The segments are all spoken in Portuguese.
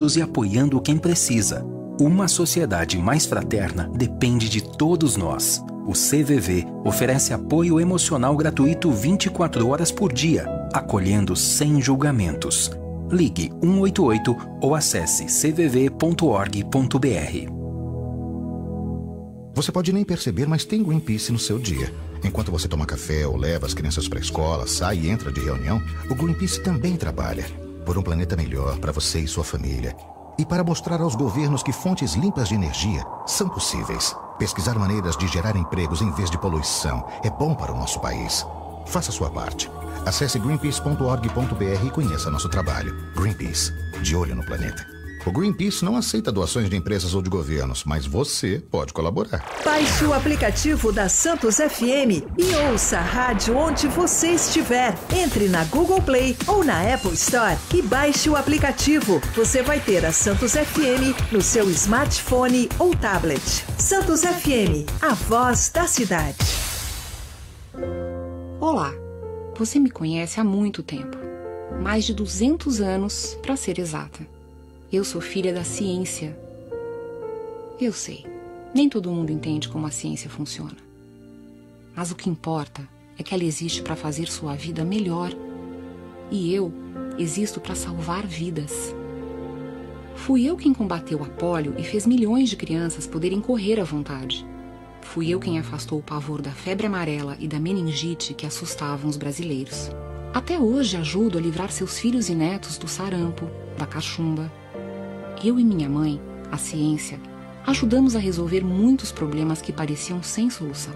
e apoiando quem precisa. Uma sociedade mais fraterna depende de todos nós. O CVV oferece apoio emocional gratuito 24 horas por dia, acolhendo sem julgamentos. Ligue 188 ou acesse cvv.org.br. Você pode nem perceber, mas tem Greenpeace no seu dia. Enquanto você toma café ou leva as crianças para a escola, sai e entra de reunião, o Greenpeace também trabalha por um planeta melhor para você e sua família. E para mostrar aos governos que fontes limpas de energia são possíveis. Pesquisar maneiras de gerar empregos em vez de poluição é bom para o nosso país. Faça a sua parte. Acesse greenpeace.org.br e conheça nosso trabalho. Greenpeace, de olho no planeta. O Greenpeace não aceita doações de empresas ou de governos, mas você pode colaborar. Baixe o aplicativo da Santos FM e ouça a rádio onde você estiver. Entre na Google Play ou na Apple Store e baixe o aplicativo. Você vai ter a Santos FM no seu smartphone ou tablet. Santos FM, a voz da cidade. Olá, você me conhece há muito tempo. Mais de 200 anos, para ser exata. Eu sou filha da ciência. Eu sei, nem todo mundo entende como a ciência funciona. Mas o que importa é que ela existe para fazer sua vida melhor. E eu existo para salvar vidas. Fui eu quem combateu a pólio e fez milhões de crianças poderem correr à vontade. Fui eu quem afastou o pavor da febre amarela e da meningite que assustavam os brasileiros. Até hoje ajudo a livrar seus filhos e netos do sarampo, da cachumba. Eu e minha mãe, a ciência, ajudamos a resolver muitos problemas que pareciam sem solução.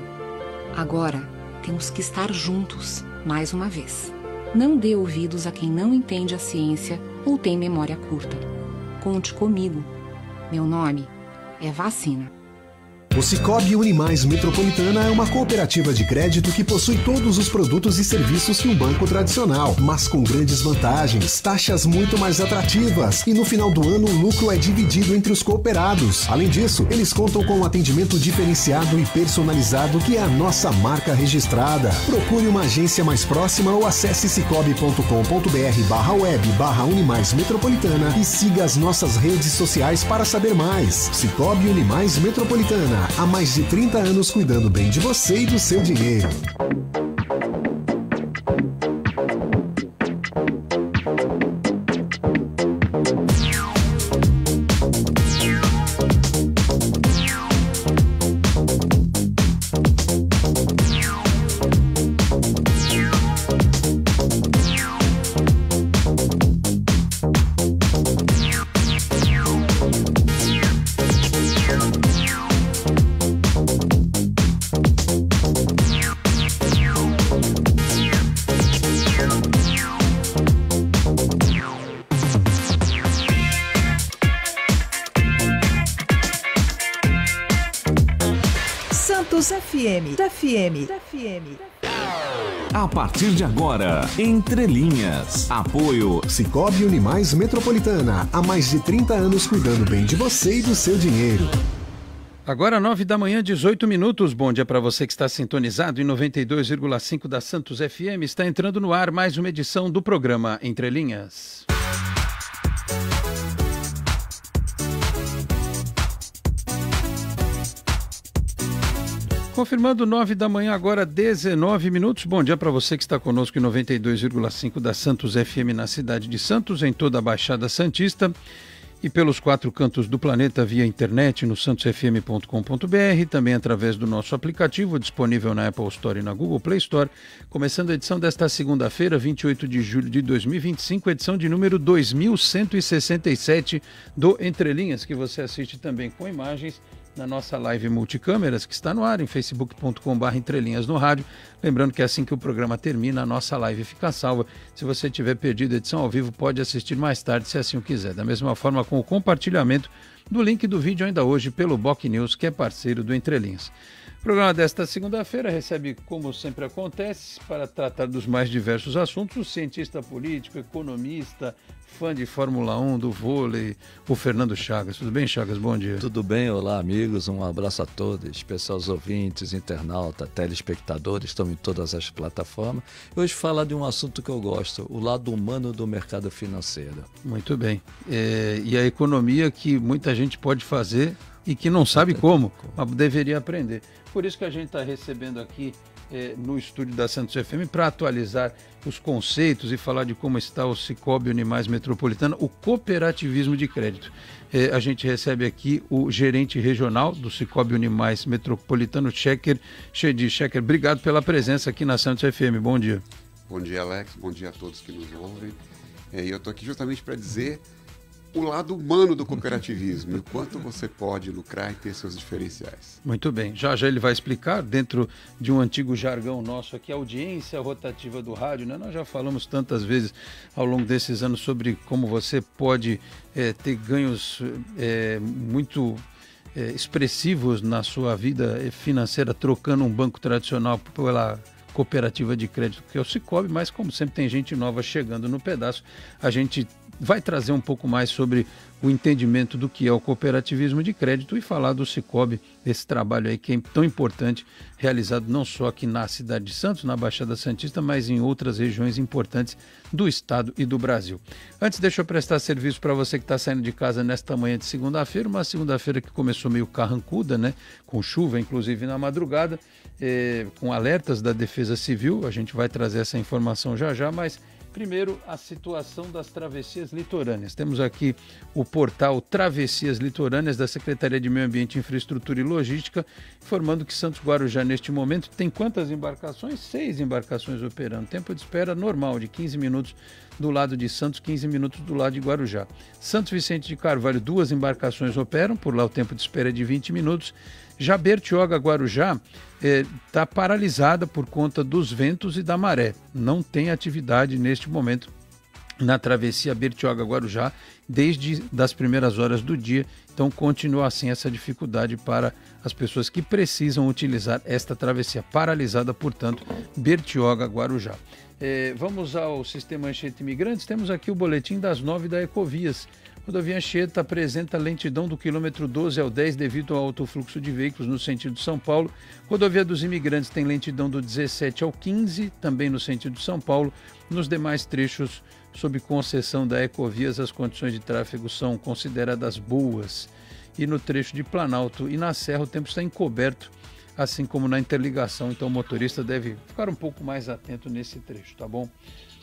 Agora, temos que estar juntos, mais uma vez. Não dê ouvidos a quem não entende a ciência ou tem memória curta. Conte comigo. Meu nome é Vacina. O Sicoob Unimais Metropolitana é uma cooperativa de crédito que possui todos os produtos e serviços que um banco tradicional, mas com grandes vantagens, taxas muito mais atrativas e no final do ano o lucro é dividido entre os cooperados. Além disso, eles contam com um atendimento diferenciado e personalizado que é a nossa marca registrada. Procure uma agência mais próxima ou acesse cicobi.com.br/web/Unimais Metropolitana e siga as nossas redes sociais para saber mais. Sicoob Unimais Metropolitana. Há mais de 30 anos cuidando bem de você e do seu dinheiro. FM. A partir de agora, Entre Linhas. Apoio Sicoob Unimais Metropolitana. Há mais de 30 anos cuidando bem de você e do seu dinheiro. Agora 9h, 18 minutos. Bom dia para você que está sintonizado em 92,5 da Santos FM. Está entrando no ar mais uma edição do programa Entre Linhas. Confirmando 9h, agora 19 minutos. Bom dia para você que está conosco em 92,5 da Santos FM na cidade de Santos, em toda a Baixada Santista e pelos 4 cantos do planeta via internet no santosfm.com.br, também através do nosso aplicativo disponível na Apple Store e na Google Play Store. Começando a edição desta segunda-feira, 28 de julho de 2025, edição de número 2167 do Entre Linhas, que você assiste também com imagens na nossa live multicâmeras, que está no ar em facebook.com/entrelinhas no rádio. Lembrando que assim que o programa termina, a nossa live fica salva. Se você tiver perdido a edição ao vivo, pode assistir mais tarde, se assim o quiser. Da mesma forma, com o compartilhamento do link do vídeo ainda hoje pelo Boc News, que é parceiro do Entre Linhas. programa desta segunda-feira recebe, como sempre acontece, para tratar dos mais diversos assuntos, o cientista político, economista, fã de Fórmula 1, do vôlei, o Fernando Chagas. Tudo bem, Chagas? Bom dia. Tudo bem, olá amigos, um abraço a todos, especial aos ouvintes, internautas, telespectadores, estão em todas as plataformas. Hoje falar de um assunto que eu gosto, o lado humano do mercado financeiro. Muito bem. E a economia que muita gente pode fazer e que não sabe como, mas deveria aprender. Por isso que a gente está recebendo aqui no estúdio da Santos FM para atualizar os conceitos e falar de como está o Sicoob Unimais Metropolitana, o cooperativismo de crédito. A gente recebe aqui o gerente regional do Sicoob Unimais Metropolitano, Sheker Chedi. Sheker, obrigado pela presença aqui na Santos FM. Bom dia. Bom dia, Alex. Bom dia a todos que nos ouvem. E eu estou aqui justamente para dizer o lado humano do cooperativismo, o quanto você pode lucrar e ter seus diferenciais. Muito bem, já ele vai explicar, dentro de um antigo jargão nosso aqui, a audiência rotativa do rádio, né? Nós já falamos tantas vezes ao longo desses anos sobre como você pode ter ganhos muito expressivos na sua vida financeira, trocando um banco tradicional pela cooperativa de crédito, que é o Sicoob, mas como sempre tem gente nova chegando no pedaço, a gente vai trazer um pouco mais sobre o entendimento do que é o cooperativismo de crédito e falar do Sicoob, esse trabalho aí que é tão importante, realizado não só aqui na cidade de Santos, na Baixada Santista, mas em outras regiões importantes do estado e do Brasil. Antes, deixa eu prestar serviço para você que está saindo de casa nesta manhã de segunda-feira, uma segunda-feira que começou meio carrancuda, né? Com chuva, inclusive na madrugada, com alertas da Defesa Civil. A gente vai trazer essa informação já, mas primeiro, a situação das travessias litorâneas. Temos aqui o portal Travessias Litorâneas da Secretaria de Meio Ambiente, Infraestrutura e Logística, informando que Santos Guarujá, neste momento, tem quantas embarcações? 6 embarcações operando. Tempo de espera normal, de 15 minutos do lado de Santos, 15 minutos do lado de Guarujá. Santos Vicente de Carvalho, 2 embarcações operam, por lá o tempo de espera é de 20 minutos. Já Bertioga Guarujá está paralisada por conta dos ventos e da maré. Não tem atividade neste momento na travessia Bertioga Guarujá desde das primeiras horas do dia. Então continua assim essa dificuldade para as pessoas que precisam utilizar esta travessia. Paralisada, portanto, Bertioga Guarujá. Vamos ao Sistema Anchieta Imigrantes. Temos aqui o boletim das 9 da Ecovias. Rodovia Anchieta apresenta lentidão do quilômetro 12 ao 10 devido ao alto fluxo de veículos no sentido de São Paulo. Rodovia dos Imigrantes tem lentidão do 17 ao 15, também no sentido de São Paulo. Nos demais trechos, sob concessão da Ecovias, as condições de tráfego são consideradas boas. E no trecho de Planalto e na Serra, o tempo está encoberto, assim como na interligação. Então o motorista deve ficar um pouco mais atento nesse trecho, tá bom?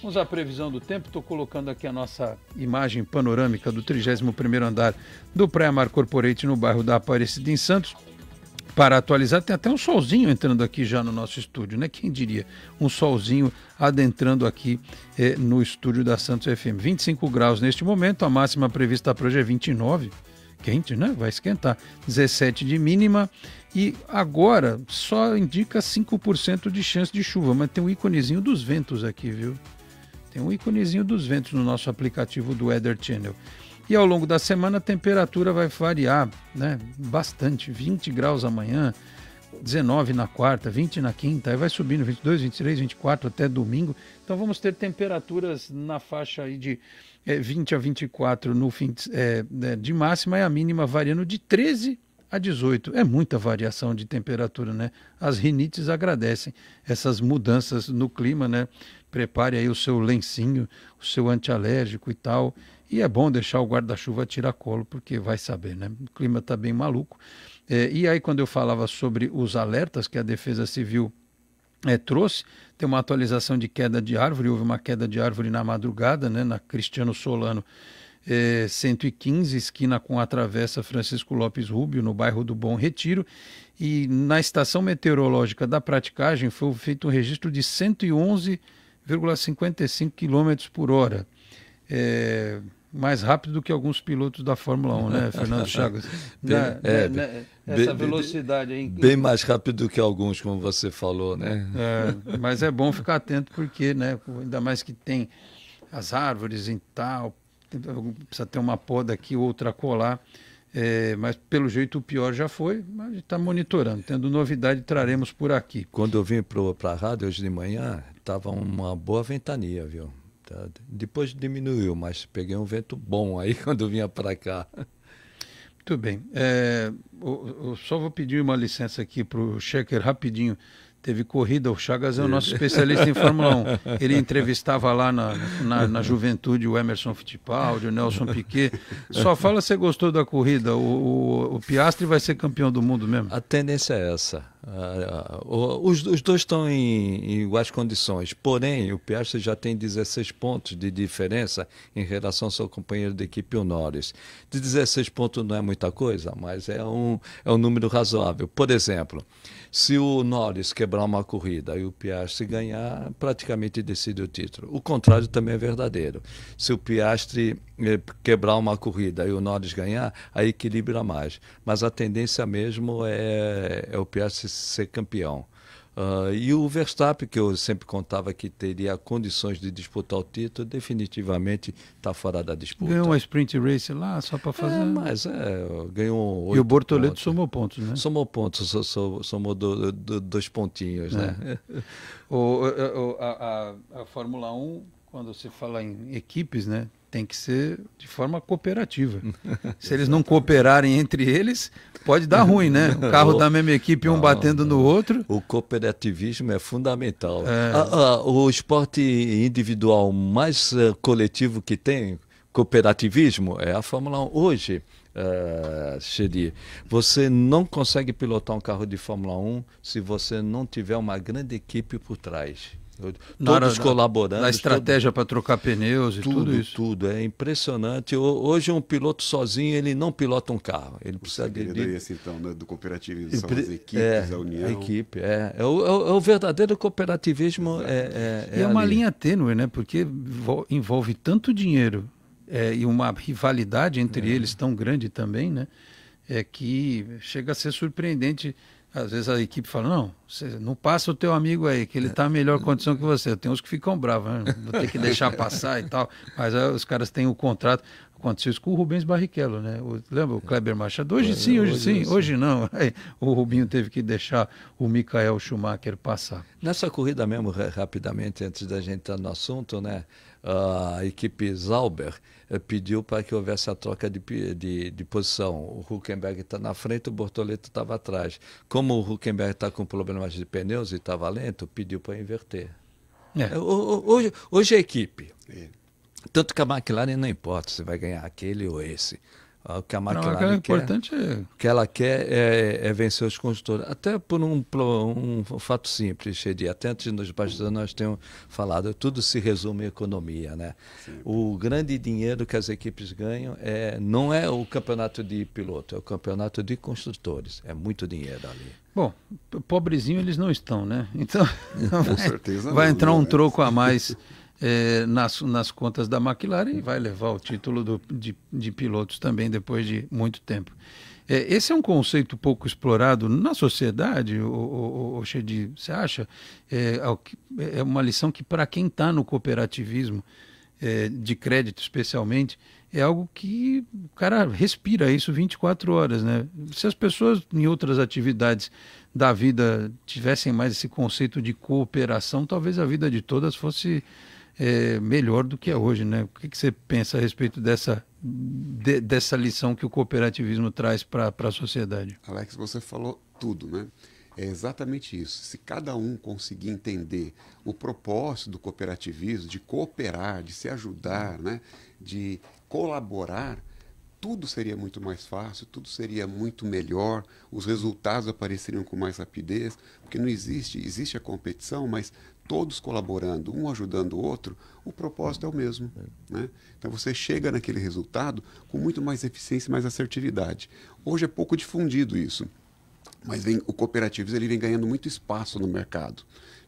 Vamos à previsão do tempo. Estou colocando aqui a nossa imagem panorâmica do 31º andar do Praia Mar Corporate no bairro da Aparecida, em Santos. Para atualizar, tem até um solzinho entrando aqui já no nosso estúdio, né? Quem diria? Um solzinho adentrando aqui no estúdio da Santos FM. 25 graus neste momento, a máxima prevista para hoje é 29. Quente, né? Vai esquentar. 17 de mínima. E agora só indica 5% de chance de chuva, mas tem um íconezinho dos ventos aqui, viu? Tem um íconezinho dos ventos no nosso aplicativo do Weather Channel. E ao longo da semana a temperatura vai variar, né, bastante. 20 graus amanhã, 19 na quarta, 20 na quinta, aí vai subindo 22, 23, 24 até domingo. Então vamos ter temperaturas na faixa aí de 20 a 24 no fim de máxima, e a mínima variando de 13 a 18. É muita variação de temperatura, né? As rinites agradecem essas mudanças no clima, né? Prepare aí o seu lencinho, o seu antialérgico e tal. E é bom deixar o guarda-chuva tiracolo, porque vai saber, né? O clima está bem maluco. E aí, quando eu falava sobre os alertas que a Defesa Civil trouxe, tem uma atualização de queda de árvore. Houve uma queda de árvore na madrugada, né? Na Cristiano Solano 115, esquina com a Travessa Francisco Lopes Rubio, no bairro do Bom Retiro. E na estação meteorológica da praticagem foi feito um registro de 111,55 km por hora. Mais rápido do que alguns pilotos da Fórmula 1, né, Fernando Chagas? Essa velocidade aí. Bem mais rápido do que alguns, como você falou, né? Mas é bom ficar atento porque, né, ainda mais que tem as árvores e tal, precisa ter uma poda aqui, outra colar. Mas pelo jeito o pior já foi, mas a gente está monitorando. Tendo novidade, traremos por aqui. Quando eu vim para a rádio hoje de manhã, estava uma boa ventania, viu? Depois diminuiu, mas peguei um vento bom aí quando eu vinha para cá. Muito bem. Eu só vou pedir uma licença aqui para o Checker rapidinho. Teve corrida, o Chagas é o nosso especialista em Fórmula 1. Ele entrevistava lá na juventude o Emerson Fittipaldi, o Nelson Piquet. Só fala se você gostou da corrida. O Piastri vai ser campeão do mundo mesmo? A tendência é essa. Os dois estão em iguais condições, porém o Piastri já tem 16 pontos de diferença em relação ao seu companheiro de equipe, o Norris. De 16 pontos não é muita coisa, mas é um número razoável. Por exemplo, se o Norris quebrar uma corrida e o Piastri ganhar, praticamente decide o título. O contrário também é verdadeiro. Se o Piastri quebrar uma corrida e o Norris ganhar, aí equilibra mais. Mas a tendência mesmo é o Piastri ser campeão. E o Verstappen, que eu sempre contava que teria condições de disputar o título, definitivamente está fora da disputa. Ganhou uma sprint race lá, só para fazer... ganhou 8 E o Bortoleto pontos. somou pontos, né? Somou pontos, somou 2 pontinhos, né? A Fórmula 1, quando se fala em equipes, né, tem que ser de forma cooperativa. Se eles não cooperarem entre eles, pode dar ruim, né? O carro da mesma equipe, um batendo no outro. O cooperativismo é fundamental. O esporte individual mais coletivo que tem, cooperativismo, é a Fórmula 1. Hoje, Xeri, você não consegue pilotar um carro de Fórmula 1 se você não tiver uma grande equipe por trás. Todos colaborando. A estratégia para trocar pneus e tudo isso. Tudo, é impressionante. Hoje um piloto sozinho, ele não pilota um carro. Ele precisa esse, então, né, do cooperativismo, são as equipes, a união. A equipe, é o verdadeiro cooperativismo. E é uma linha tênue, né? Porque envolve tanto dinheiro e uma rivalidade entre eles tão grande também, né? Que chega a ser surpreendente. Às vezes a equipe fala, não, você não passa o teu amigo aí, que ele está em melhor condição que você. Tem uns que ficam bravos, né? Vou ter que deixar passar e tal. Mas aí os caras têm o contrato. Aconteceu isso com o Rubens Barrichello, né? Lembra o Kleber Machado? Hoje sim, hoje não. Aí, o Rubinho teve que deixar o Michael Schumacher passar. Nessa corrida mesmo, rapidamente, antes da gente entrar no assunto, né? A equipe Sauber pediu para que houvesse a troca de posição. O Hülkenberg está na frente, o Bortoleto estava atrás. Como o Hülkenberg está com problemas de pneus e estava lento, pediu para inverter. Hoje é equipe. Tanto que a McLaren não importa se vai ganhar aquele ou esse. O que a McLaren o que ela quer é vencer os construtores. Até por um fato simples, Xeri. Até antes nos bastidores nós temos falado, tudo se resume em economia, né? Sim. O grande dinheiro que as equipes ganham não é o campeonato de piloto, é o campeonato de construtores. É muito dinheiro ali. Bom, pobrezinho eles não estão, né? Então com certeza vai entrar um troco a mais nas contas da McLaren e vai levar o título de pilotos também depois de muito tempo. Esse é um conceito pouco explorado na sociedade, Xedi, você acha? É uma lição que para quem está no cooperativismo, de crédito especialmente, é algo que o cara respira isso 24 horas, né? Se as pessoas em outras atividades da vida tivessem mais esse conceito de cooperação, talvez a vida de todas fosse melhor do que é hoje, né? O que você pensa a respeito dessa lição que o cooperativismo traz para a sociedade? Alex, você falou tudo, né? É exatamente isso. Se cada um conseguir entender o propósito do cooperativismo, de cooperar, de se ajudar, né? De colaborar, tudo seria muito mais fácil, tudo seria muito melhor, os resultados apareceriam com mais rapidez, porque não existe a competição, mas todos colaborando, um ajudando o outro, o propósito é o mesmo, né? Então você chega naquele resultado com muito mais eficiência e mais assertividade. Hoje é pouco difundido isso, mas o cooperativismo ele vem ganhando muito espaço no mercado,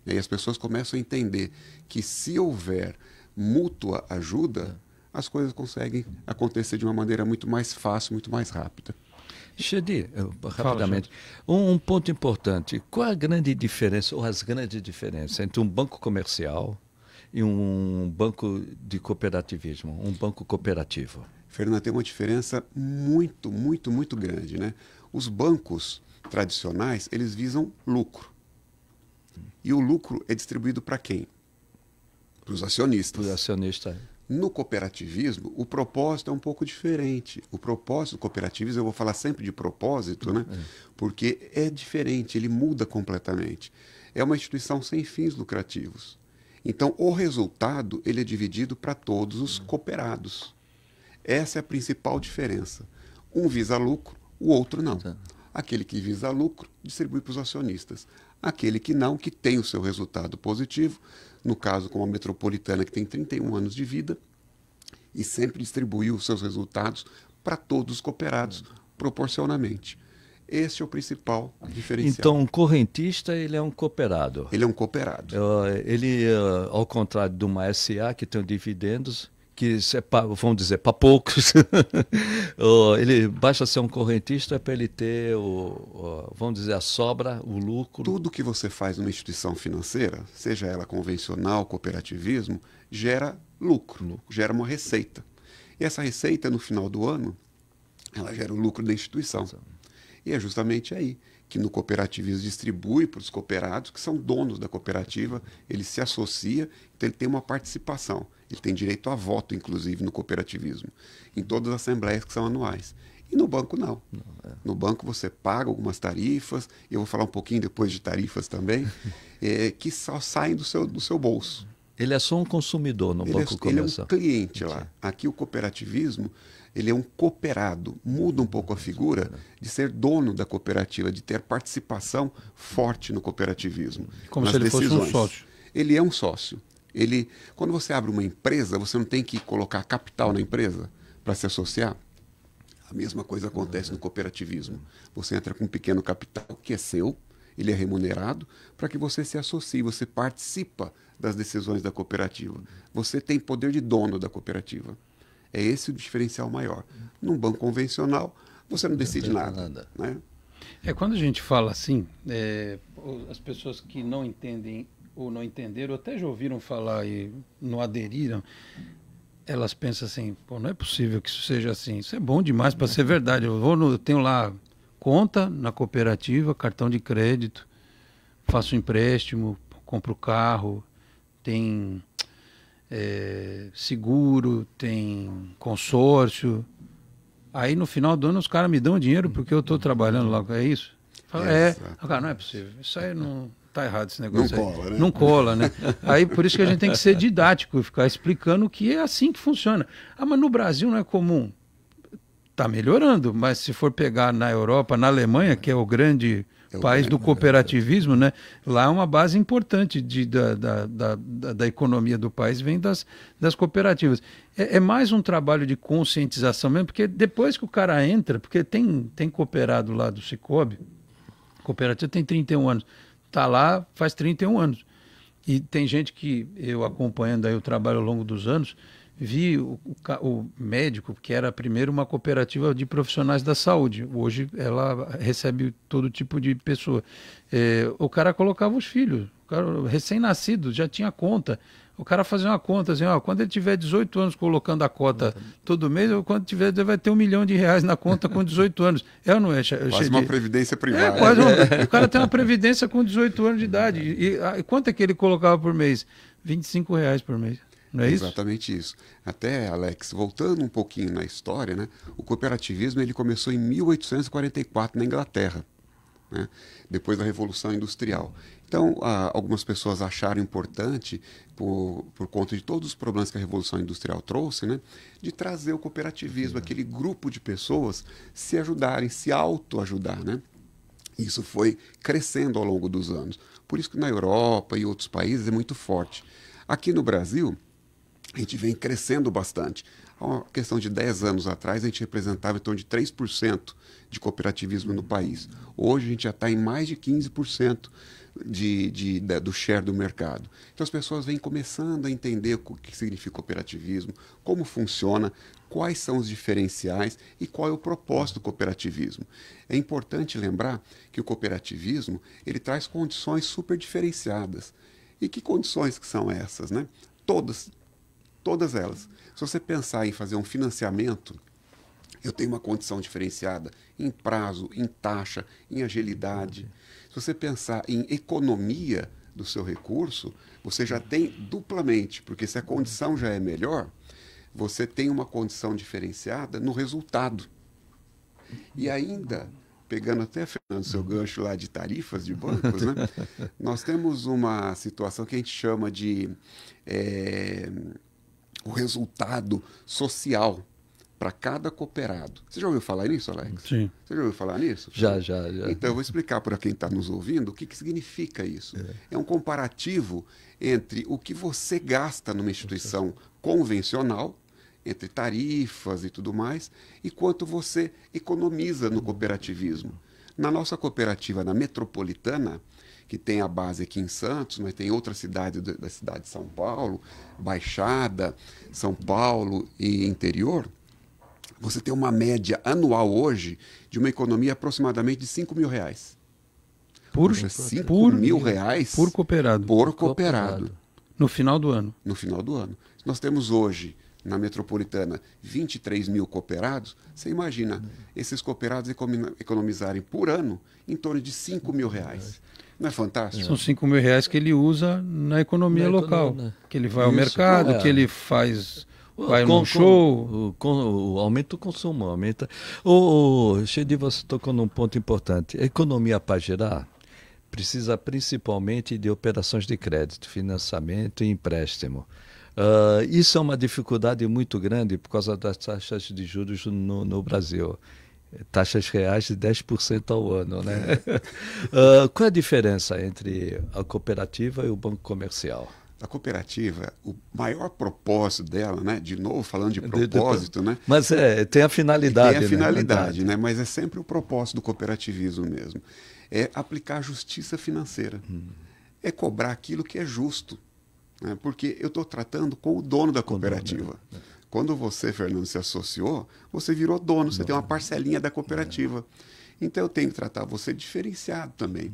né? E as pessoas começam a entender que se houver mútua ajuda, as coisas conseguem acontecer de uma maneira muito mais fácil, muito mais rápida. Xedi, rapidamente, um ponto importante. Qual a grande diferença, ou as grandes diferenças entre um banco comercial e um banco de cooperativismo, um banco cooperativo? Fernanda, tem uma diferença muito, muito, muito grande, né? Os bancos tradicionais, eles visam lucro. E o lucro é distribuído para quem? Para os acionistas. Para os acionistas. No cooperativismo, o propósito é um pouco diferente. O propósito do cooperativismo, eu vou falar sempre de propósito, né? Porque é diferente, ele muda completamente. É uma instituição sem fins lucrativos. Então, o resultado ele é dividido para todos os cooperados. Essa é a principal diferença. Um visa lucro, o outro não. Aquele que visa lucro distribui para os acionistas. Aquele que não, que tem o seu resultado positivo, no caso como a Metropolitana, que tem 31 anos de vida, e sempre distribuiu os seus resultados para todos os cooperados, proporcionalmente. Esse é o principal diferencial. Então, um correntista, ele é um cooperado. Ele é um cooperado. Ele, ao contrário de uma SA, que tem dividendos, que vamos dizer, para poucos, ele basta ser um correntista para ele ter, vamos dizer, a sobra, o lucro. Tudo que você faz numa instituição financeira, seja ela convencional, cooperativismo, gera lucro, gera uma receita. E essa receita, no final do ano, ela gera o lucro da instituição. E é justamente aí que no cooperativismo distribui para os cooperados, que são donos da cooperativa, ele se associa, então ele tem uma participação. Ele tem direito a voto, inclusive, no cooperativismo, em todas as assembleias que são anuais. E no banco, não. No banco você paga algumas tarifas, eu vou falar um pouquinho depois de tarifas também, que só saem do seu bolso. Ele é só um consumidor no banco comercial. Ele é um cliente lá. Aqui o cooperativismo, ele é um cooperado. Muda um pouco a figura de ser dono da cooperativa, de ter participação forte no cooperativismo. Como se ele fosse um sócio. Ele é um sócio. Quando você abre uma empresa, você não tem que colocar capital na empresa para se associar. A mesma coisa acontece no cooperativismo. Você entra com um pequeno capital que é seu, ele é remunerado, para que você se associe, você participa das decisões da cooperativa. Você tem poder de dono da cooperativa. É esse o diferencial maior. Num banco convencional, você não decide nada. Né? Quando a gente fala assim, as pessoas que não entendem ou não entenderam, ou até já ouviram falar e não aderiram, elas pensam assim, pô, não é possível que isso seja assim. Isso é bom demais para ser verdade. Eu tenho lá conta na cooperativa, cartão de crédito, faço empréstimo, compro carro, tem seguro, tem consórcio. Aí no final do ano os caras me dão dinheiro porque eu estou trabalhando lá. É isso? Cara, não é possível. Isso aí não tá errado, esse negócio. Não cola, né? Não cola, né? Aí por isso que a gente tem que ser didático e ficar explicando que é assim que funciona. Mas no Brasil não é comum. Tá melhorando, mas se for pegar na Europa, na Alemanha, que é o grande país do cooperativismo, né? Lá é uma base importante da economia do país, vem das cooperativas. É mais um trabalho de conscientização mesmo, porque depois que o cara entra, porque tem cooperado lá do Sicoob, cooperativa tem 31 anos, está lá faz 31 anos. E tem gente que, eu acompanhando aí o trabalho ao longo dos anos, vi o médico, que era primeiro uma cooperativa de profissionais da saúde. Hoje ela recebe todo tipo de pessoa. O cara colocava os filhos, o cara recém-nascido, já tinha conta. O cara fazia uma conta assim, quando ele tiver 18 anos colocando a cota todo mês, quando tiver, ele vai ter R$1 milhão na conta com 18 anos. Não é? Quase uma previdência privada. O cara tem uma previdência com 18 anos de idade. E quanto é que ele colocava por mês? R$25 por mês. Não é isso? Exatamente isso. Até, Alex, voltando um pouquinho na história, né, o cooperativismo ele começou em 1844 na Inglaterra, né, depois da Revolução Industrial. Então, algumas pessoas acharam importante, por conta de todos os problemas que a Revolução Industrial trouxe, né, de trazer o cooperativismo, aquele grupo de pessoas se ajudarem, se autoajudar, né? Isso foi crescendo ao longo dos anos. Por isso que na Europa e outros países é muito forte. Aqui no Brasil, a gente vem crescendo bastante. Há uma questão de 10 anos atrás, a gente representava em torno de 3% de cooperativismo no país. Hoje, a gente já está em mais de 15% do share do mercado. Então, as pessoas vêm começando a entender o que significa cooperativismo, como funciona, quais são os diferenciais e qual é o propósito do cooperativismo. É importante lembrar que o cooperativismo ele traz condições super diferenciadas. E que condições que são essas, né? Todas elas. Se você pensar em fazer um financiamento Eu tenho uma condição diferenciada em prazo, em taxa, em agilidade. Se você pensar em economia do seu recurso, você já tem duplamente, porque se a condição já é melhor, você tem uma condição diferenciada no resultado. E ainda, pegando até, Fernando, seu gancho lá de tarifas de bancos, né? Nós temos uma situação que a gente chama de o resultado social para cada cooperado. Você já ouviu falar nisso, Alex? Sim. Você já ouviu falar nisso? Já. Então, eu vou explicar para quem está nos ouvindo o que significa isso. É um comparativo entre o que você gasta numa instituição convencional, entre tarifas e tudo mais, e quanto você economiza no cooperativismo. Na nossa cooperativa, na Metropolitana, que tem a base aqui em Santos, mas tem outras cidades da cidade de São Paulo, Baixada, São Paulo e interior, você tem uma média anual hoje de uma economia aproximadamente de R$5 mil. R$5.000 por cooperado. Por cooperado. No final do ano. No final do ano. Nós temos hoje, na Metropolitana, 23 mil cooperados. Você imagina esses cooperados economizarem por ano em torno de R$5 mil. Não é fantástico? São R$5 mil que ele usa na economia local. Né? Que ele vai ao mercado, que ele faz... Vai num show. Aumenta o consumo, aumenta. O Chedi, você tocou num ponto importante. A economia para gerar precisa principalmente de operações de crédito, financiamento e empréstimo. Isso é uma dificuldade muito grande por causa das taxas de juros no Brasil. Taxas reais de 10% ao ano, né? Qual é a diferença entre a cooperativa e o banco comercial? A cooperativa, o maior propósito dela, né? De novo, falando de propósito, né? Mas tem a finalidade. Tem a finalidade, né? Mas é sempre o propósito do cooperativismo mesmo. É aplicar justiça financeira. É cobrar aquilo que é justo. Né? Porque eu estou tratando com o dono da cooperativa. Quando você, Fernando, se associou, você virou dono, você tem uma parcelinha da cooperativa. Então eu tenho que tratar você diferenciado também.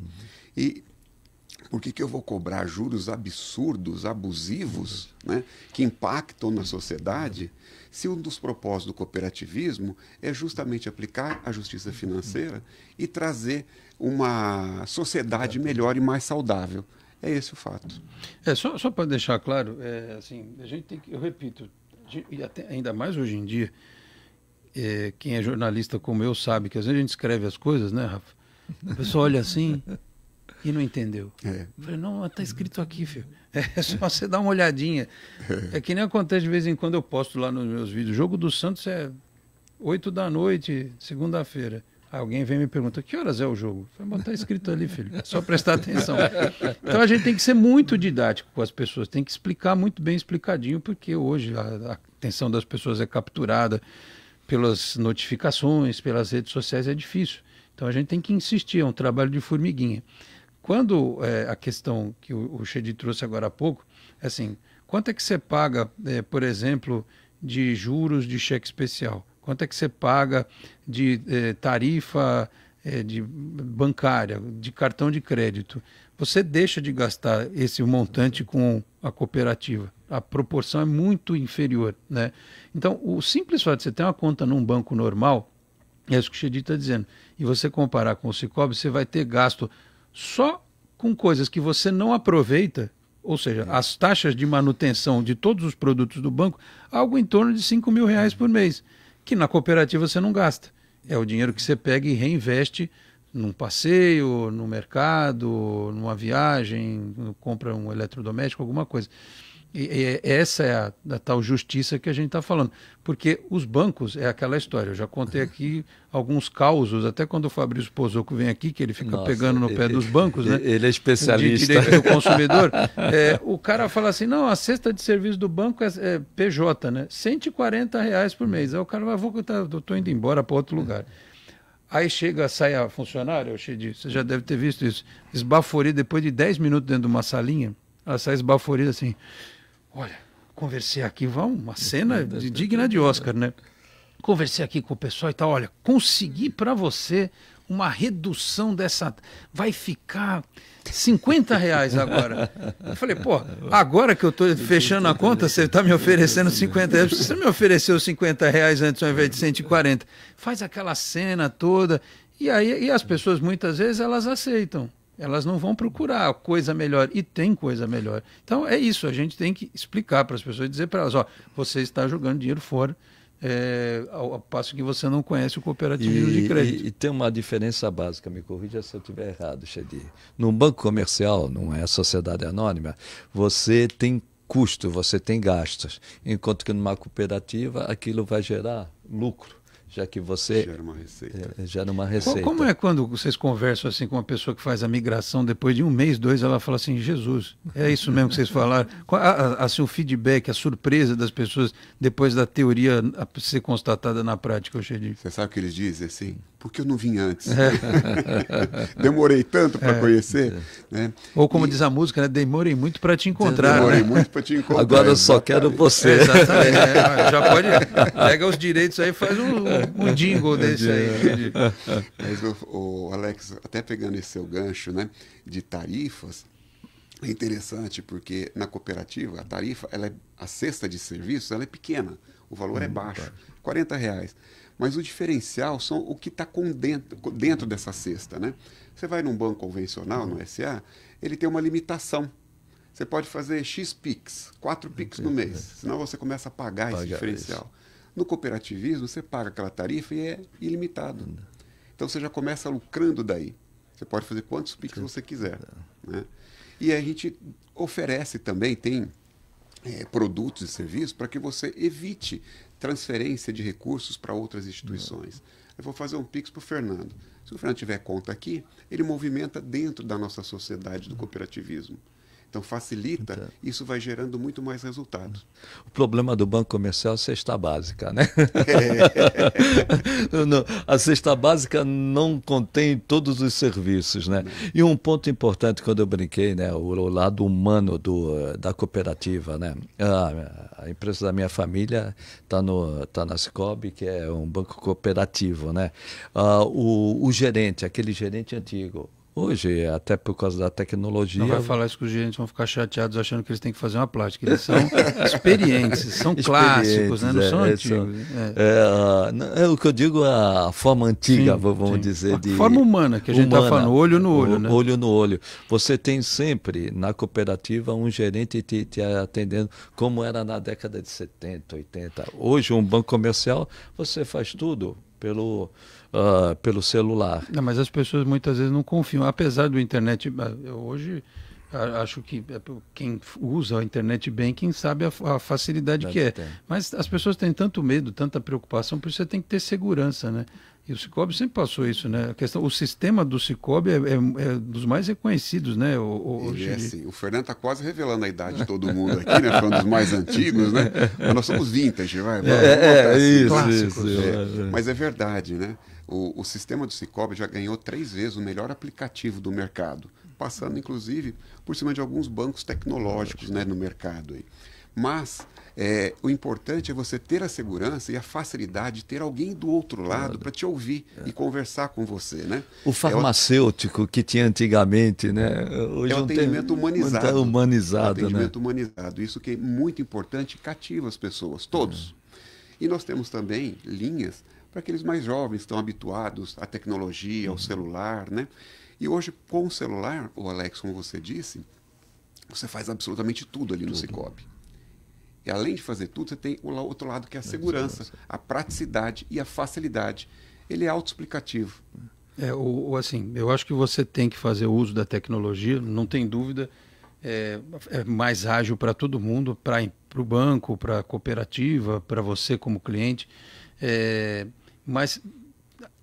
E por que eu vou cobrar juros absurdos, abusivos, né, que impactam na sociedade, se um dos propósitos do cooperativismo é justamente aplicar a justiça financeira e trazer uma sociedade melhor e mais saudável? É esse o fato. Só para deixar claro, assim, a gente tem que, eu repito, e até, ainda mais hoje em dia, quem é jornalista como eu sabe que às vezes a gente escreve as coisas, né, Rafa? A pessoa olha assim e não entendeu. Eu falei, não, está escrito aqui, filho. É só você dar uma olhadinha. É que nem acontece de vez em quando eu posto lá nos meus vídeos. O jogo do Santos é 8 da noite, segunda-feira. Aí alguém vem e me pergunta, que horas é o jogo? Eu falei, está escrito ali, filho. É só prestar atenção. Então a gente tem que ser muito didático com as pessoas. Tem que explicar muito bem explicadinho, porque hoje a atenção das pessoas é capturada pelas notificações, pelas redes sociais, é difícil. Então a gente tem que insistir, é um trabalho de formiguinha. Quando a questão que o Chedi trouxe agora há pouco, é assim, quanto é que você paga, por exemplo, de juros de cheque especial? Quanto é que você paga de tarifa de bancária, de cartão de crédito? Você deixa de gastar esse montante com a cooperativa. A proporção é muito inferior, né? Então, o simples fato de você ter uma conta num banco normal, é isso que o Chedi está dizendo, e você comparar com o Sicoob, você vai ter gasto só com coisas que você não aproveita, ou seja, as taxas de manutenção de todos os produtos do banco, algo em torno de R$5 mil por mês, que na cooperativa você não gasta. É o dinheiro que você pega e reinveste num passeio, no mercado, numa viagem, compra um eletrodoméstico, alguma coisa. E essa é a tal justiça que a gente está falando. Porque os bancos, é aquela história, eu já contei aqui alguns causos, até quando o Fabrício Pozzocco vem aqui, que ele fica pegando no pé dos bancos, né? Ele é especialista. De direito do consumidor. O cara fala assim, não, a cesta de serviço do banco é PJ, né? R$140 por mês. Aí o cara vai, eu estou indo embora para outro lugar. Aí sai a funcionária, você já deve ter visto isso, esbaforida, depois de 10 minutos dentro de uma salinha, ela sai esbaforida assim, olha, conversei aqui, uma cena digna de Oscar, né? Conversei aqui com o pessoal e tal, olha, consegui para você uma redução dessa... Vai ficar R$50 agora. Eu falei, pô, agora que eu estou fechando a conta, você está me oferecendo R$50. Você me ofereceu R$50 antes ao invés de 140. Faz aquela cena toda. E aí as pessoas, muitas vezes, elas aceitam. Elas não vão procurar coisa melhor. E tem coisa melhor. Então, é isso. A gente tem que explicar para as pessoas, dizer para elas, ó, você está jogando dinheiro fora. Ao passo que você não conhece o cooperativismo de crédito. E tem uma diferença básica, me corrija se eu estiver errado, Xedi. Num banco comercial, não é sociedade anônima, você tem custo, você tem gastos, enquanto que numa cooperativa aquilo vai gerar lucro, já que você gera uma receita. Como é quando vocês conversam assim com uma pessoa que faz a migração, depois de 1 mês, 2, ela fala assim, Jesus, é isso mesmo que vocês falaram? Assim, o feedback, a surpresa das pessoas depois da teoria ser constatada na prática, Xedi? Você sabe o que eles dizem assim? Porque eu não vim antes. Demorei tanto para conhecer. Né? Ou como diz a música, né? Demorei muito para te encontrar. Demorei muito para te encontrar. Agora eu só quero você. Exatamente. Já pode, pega os direitos aí e faz um jingle desse aí. Mas, Alex, até pegando esse seu gancho, né, de tarifas, é interessante porque na cooperativa a tarifa, a cesta de serviços, ela é pequena, o valor é baixo, R$40. Mas o diferencial são o que está dentro dessa cesta, né? Você vai num banco convencional, no SA, ele tem uma limitação. Você pode fazer X PIX, 4 PIX no mês, senão você começa a pagar esse diferencial. No cooperativismo, você paga aquela tarifa e é ilimitado. Então você já começa lucrando daí. Você pode fazer quantos PIX você quiser. Né? E a gente oferece também, tem produtos e serviços para que você evite transferência de recursos para outras instituições. Eu vou fazer um PIX para o Fernando. Se o Fernando tiver conta aqui, ele movimenta dentro da nossa sociedade do cooperativismo. Então facilita, isso vai gerando muito mais resultados. O problema do banco comercial é a cesta básica, né? A cesta básica não contém todos os serviços, né? E um ponto importante quando eu brinquei, né? O lado humano da cooperativa, né? A empresa da minha família tá na Cicobi, que é um banco cooperativo, né? O gerente, aquele gerente antigo, hoje, até por causa da tecnologia... Não vai falar isso que os gerentes vão ficar chateados achando que eles têm que fazer uma plástica. Eles são experientes, são clássicos, né? Não são antigos. É o que eu digo, a forma antiga, vamos dizer. A forma humana, que a gente está falando, olho no olho. Né? Olho no olho. Você tem sempre, na cooperativa, um gerente te atendendo como era na década de 70, 80. Hoje, um banco comercial, você faz tudo pelo celular. Não, mas as pessoas muitas vezes não confiam, apesar do internet. Eu hoje acho que quem usa a internet banking sabe a facilidade que é. Mas as pessoas têm tanto medo, tanta preocupação, por isso você tem que ter segurança, né? E o Cicobi sempre passou isso, né? O sistema do Cicobi é dos mais reconhecidos, né? Assim, o Fernando está quase revelando a idade de todo mundo aqui, né? Foi um dos mais antigos, né? Mas nós somos vintage, clássicos. Mas é verdade, né? O sistema do Cicobi já ganhou 3 vezes o melhor aplicativo do mercado, passando, inclusive, por cima de alguns bancos tecnológicos, né, no mercado. Aí. Mas o importante é você ter a segurança e a facilidade de ter alguém do outro lado para te ouvir e conversar com você. Né? O farmacêutico que tinha antigamente, né? Hoje é um atendimento humanizado. Humanizado. Humanizado. Isso que é muito importante e cativa as pessoas, todos. E nós temos também linhas para aqueles mais jovens que estão habituados à tecnologia, ao celular, né? E hoje, com o celular, o Alex, como você disse, você faz absolutamente tudo ali no Cicobi. E além de fazer tudo, você tem o outro lado que é a segurança, a praticidade e a facilidade. Ele é autoexplicativo. Assim, eu acho que você tem que fazer uso da tecnologia, não tem dúvida. É mais ágil para todo mundo, para o banco, para a cooperativa, para você como cliente. Mas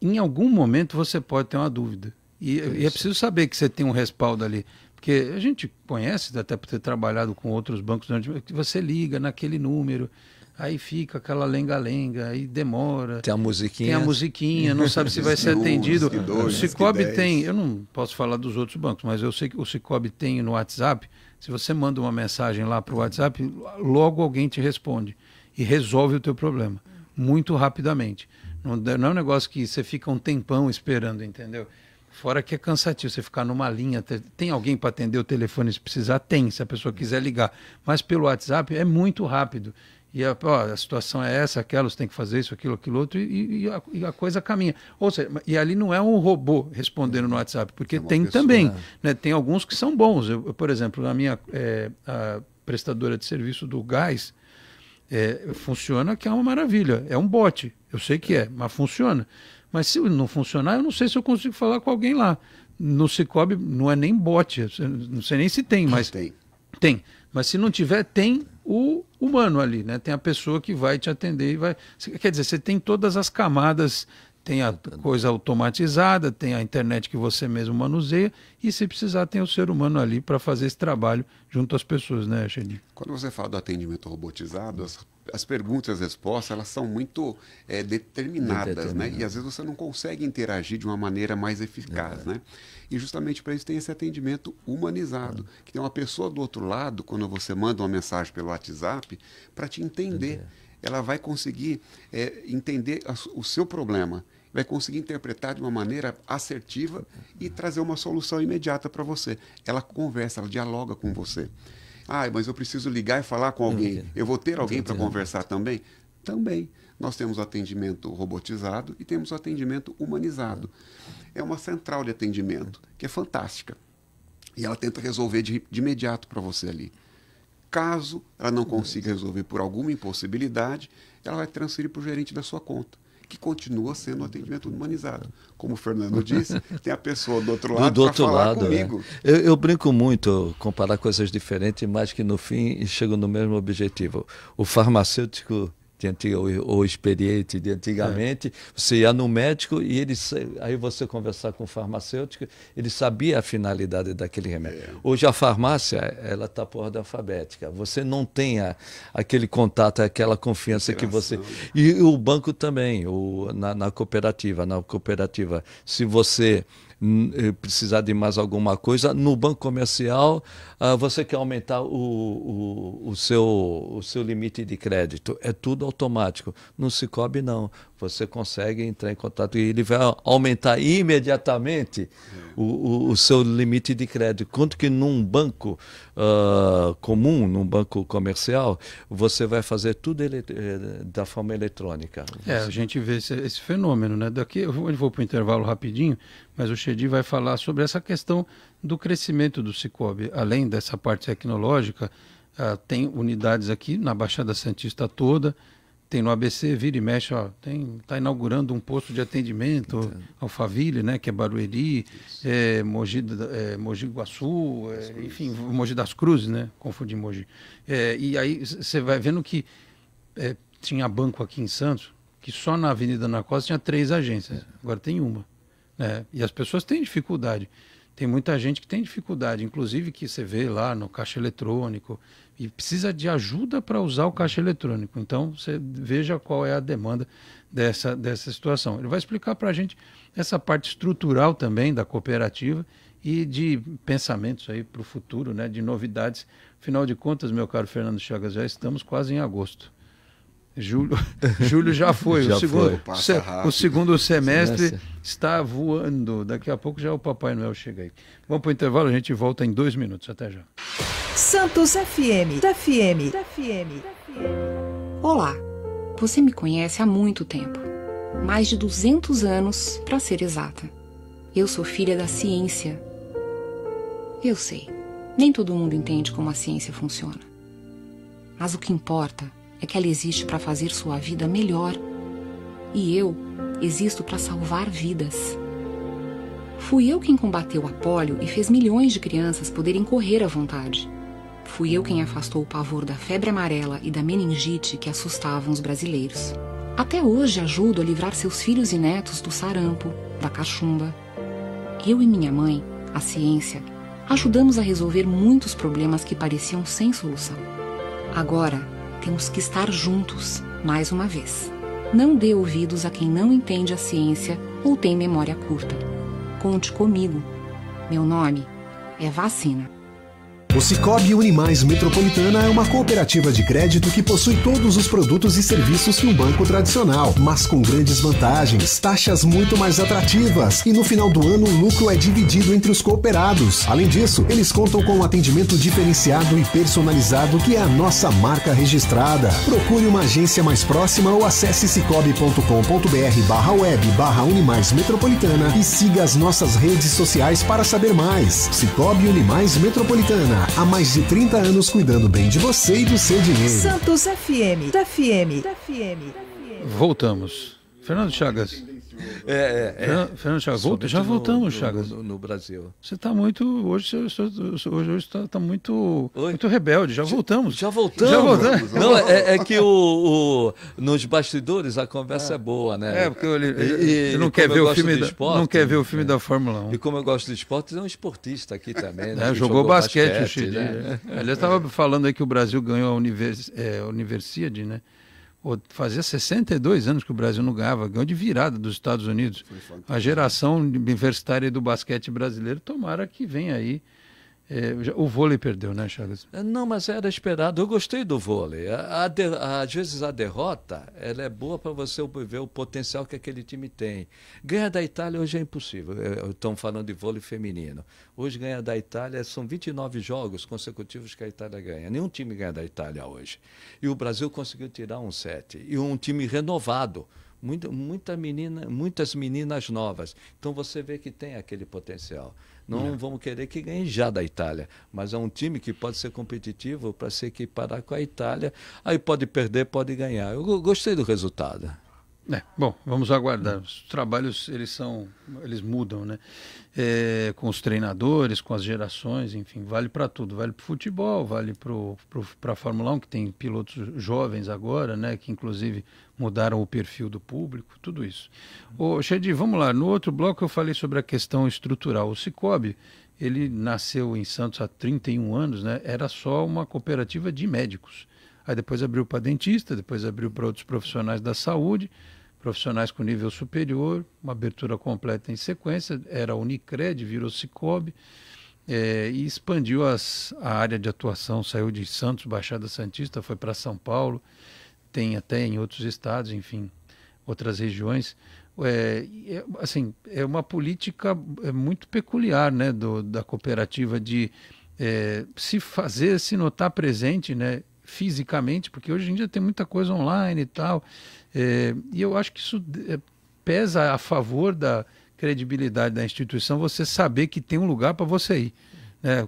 em algum momento você pode ter uma dúvida. E é preciso saber que você tem um respaldo ali. Porque a gente conhece, até por ter trabalhado com outros bancos, que você liga naquele número, aí fica aquela lenga-lenga, aí demora. Tem a musiquinha. Não sabe se vai ser atendido. O Cicobi tem, eu não posso falar dos outros bancos, mas eu sei que o Cicobi tem no WhatsApp. Se você manda uma mensagem lá para o WhatsApp, logo alguém te responde e resolve o teu problema, muito rapidamente. Não é um negócio que você fica um tempão esperando, entendeu? Fora que é cansativo você ficar numa linha. Tem alguém para atender o telefone se precisar? Tem, se a pessoa quiser ligar. Mas pelo WhatsApp é muito rápido. E a situação é essa, aquela, você tem que fazer isso, aquilo, outro, e a coisa caminha. Ou seja, e ali não é um robô respondendo no WhatsApp, porque tem pessoa, também. Né? Tem alguns que são bons. Por exemplo, a minha a prestadora de serviço do gás funciona, que é uma maravilha. É um bot, eu sei que mas funciona. Mas se não funcionar, eu não sei se eu consigo falar com alguém lá. No Sicoob não é nem bot, não sei nem se tem, mas tem. Mas se não tiver, tem o humano ali, né? Tem a pessoa que vai te atender e vai... Quer dizer, você tem todas as camadas, tem a coisa automatizada, tem a internet que você mesmo manuseia, e se precisar tem o ser humano ali para fazer esse trabalho junto às pessoas, né, Xedi? Quando você fala do atendimento robotizado, as perguntas e as respostas, elas são muito determinadas, né? E às vezes você não consegue interagir de uma maneira mais eficaz, né? E justamente para isso tem esse atendimento humanizado, que tem uma pessoa do outro lado, quando você manda uma mensagem pelo WhatsApp, para te entender. Ela vai conseguir entender o seu problema, vai conseguir interpretar de uma maneira assertiva e trazer uma solução imediata para você. Ela conversa, ela dialoga com você. Mas eu preciso ligar e falar com alguém. Eu vou ter alguém para conversar também? Também. Nós temos o atendimento robotizado e temos o atendimento humanizado. É uma central de atendimento que é fantástica. E ela tenta resolver de imediato para você ali. Caso ela não consiga resolver por alguma impossibilidade, ela vai transferir para o gerente da sua conta, que continua sendo um atendimento humanizado. Como o Fernando disse, tem a pessoa do outro lado para falar comigo. Eu brinco muito, comparar coisas diferentes, mas que no fim chegam no mesmo objetivo. O farmacêutico ou experiente de antigamente, você ia no médico e aí você conversar com o farmacêutico, ele sabia a finalidade daquele remédio. Hoje a farmácia, ela está por ordem alfabética. Você não tem aquele contato, aquela confiança que você... E o banco também, na cooperativa. Na cooperativa, se você precisar de mais alguma coisa, no banco comercial você quer aumentar o seu limite de crédito, é tudo automático. No Sicoob não, você consegue entrar em contato e ele vai aumentar imediatamente o seu limite de crédito. Quanto que num banco comum, num banco comercial, você vai fazer tudo da forma eletrônica. A gente vê esse fenômeno, né? Daqui eu vou para o intervalo rapidinho, mas o Xedi vai falar sobre essa questão do crescimento do Sicoob. Além dessa parte tecnológica, tem unidades aqui na Baixada Santista toda, tem no ABC, vira e mexe, está inaugurando um posto de atendimento, Alphaville, né, que é Barueri, Mogi Guaçu, enfim, Mogi das Cruzes, né, confundi Mogi. E aí você vai vendo que tinha banco aqui em Santos, que só na Avenida Ana Costa tinha 3 agências, agora tem uma. E as pessoas têm dificuldade. Tem muita gente que tem dificuldade, inclusive que você vê lá no caixa eletrônico, e precisa de ajuda para usar o caixa eletrônico. Então, você veja qual é a demanda dessa situação. Ele vai explicar para a gente essa parte estrutural também da cooperativa e de pensamentos aí para o futuro, né, de novidades. Afinal de contas, meu caro Fernando Chagas, já estamos quase em agosto. Julho já foi. O segundo semestre está voando. Daqui a pouco já o Papai Noel chega aí. Vamos para o intervalo, a gente volta em 2 minutos. Até já. Santos FM. Olá, você me conhece há muito tempo. Mais de 200 anos, para ser exata. Eu sou filha da ciência. Eu sei, nem todo mundo entende como a ciência funciona. Mas o que importa é que ela existe para fazer sua vida melhor. E eu existo para salvar vidas. Fui eu quem combateu a pólio e fez milhões de crianças poderem correr à vontade. Fui eu quem afastou o pavor da febre amarela e da meningite que assustavam os brasileiros. Até hoje ajudo a livrar seus filhos e netos do sarampo, da cachumba. Eu e minha mãe, a ciência, ajudamos a resolver muitos problemas que pareciam sem solução. Agora, temos que estar juntos, mais uma vez. Não dê ouvidos a quem não entende a ciência ou tem memória curta. Conte comigo. Meu nome é Vacina. O Sicoob Unimais Metropolitana é uma cooperativa de crédito que possui todos os produtos e serviços que um banco tradicional, mas com grandes vantagens, taxas muito mais atrativas e no final do ano o lucro é dividido entre os cooperados. Além disso, eles contam com um atendimento diferenciado e personalizado que é a nossa marca registrada. Procure uma agência mais próxima ou acesse cicobi.com.br/web/Unimais Metropolitana e siga as nossas redes sociais para saber mais. Sicoob Unimais Metropolitana. Há mais de 30 anos cuidando bem de você e do seu dinheiro. Santos FM. Voltamos. Fernando Chagas. Fernando Chagas, já voltamos, Chagas. No Brasil. Você está muito. Hoje está muito rebelde. Já voltamos. Já voltamos. Não, é que nos bastidores a conversa é boa, né? Porque ele não quer ver o filme não quer ver o filme da Fórmula 1. E como eu gosto de esportes, é um esportista aqui também, né? Jogou basquete, o Chidi. Né? Ele estava falando aí que o Brasil ganhou a Universiade, né? Fazia 62 anos que o Brasil não ganhava, ganhou de virada dos Estados Unidos. A geração universitária do basquete brasileiro, tomara que venha aí. O vôlei perdeu, né, Chagas? Não, mas era esperado. Eu gostei do vôlei. Às vezes a derrota ela é boa para você ver o potencial que aquele time tem. Ganhar da Itália hoje é impossível. Estamos falando de vôlei feminino. Hoje ganhar da Itália são 29 jogos consecutivos que a Itália ganha. Nenhum time ganha da Itália hoje. E o Brasil conseguiu tirar um set. E um time renovado. Muitas meninas novas. Então você vê que tem aquele potencial. Não vamos querer que ganhe já da Itália, mas é um time que pode ser competitivo para se equiparar com a Itália. Aí pode perder, pode ganhar. Eu gostei do resultado. Bom, vamos aguardar. Os trabalhos eles mudam, né? Com os treinadores, com as gerações, enfim, vale para tudo. Vale para o futebol, vale para a Fórmula 1, que tem pilotos jovens agora, né? Que inclusive mudaram o perfil do público, tudo isso. Chedi, vamos lá. No outro bloco eu falei sobre a questão estrutural. O Sicoob, ele nasceu em Santos há 31 anos, né? Era só uma cooperativa de médicos. Aí depois abriu para dentista, depois abriu para outros profissionais da saúde, profissionais com nível superior, uma abertura completa em sequência, era a Unicred, virou Sicoob, e expandiu a área de atuação, saiu de Santos, Baixada Santista, foi para São Paulo, tem até em outros estados, enfim, outras regiões. É uma política muito peculiar, né, da cooperativa de se notar presente, né, fisicamente, porque hoje em dia tem muita coisa online e tal, e eu acho que isso pesa a favor da credibilidade da instituição, você saber que tem um lugar para você ir.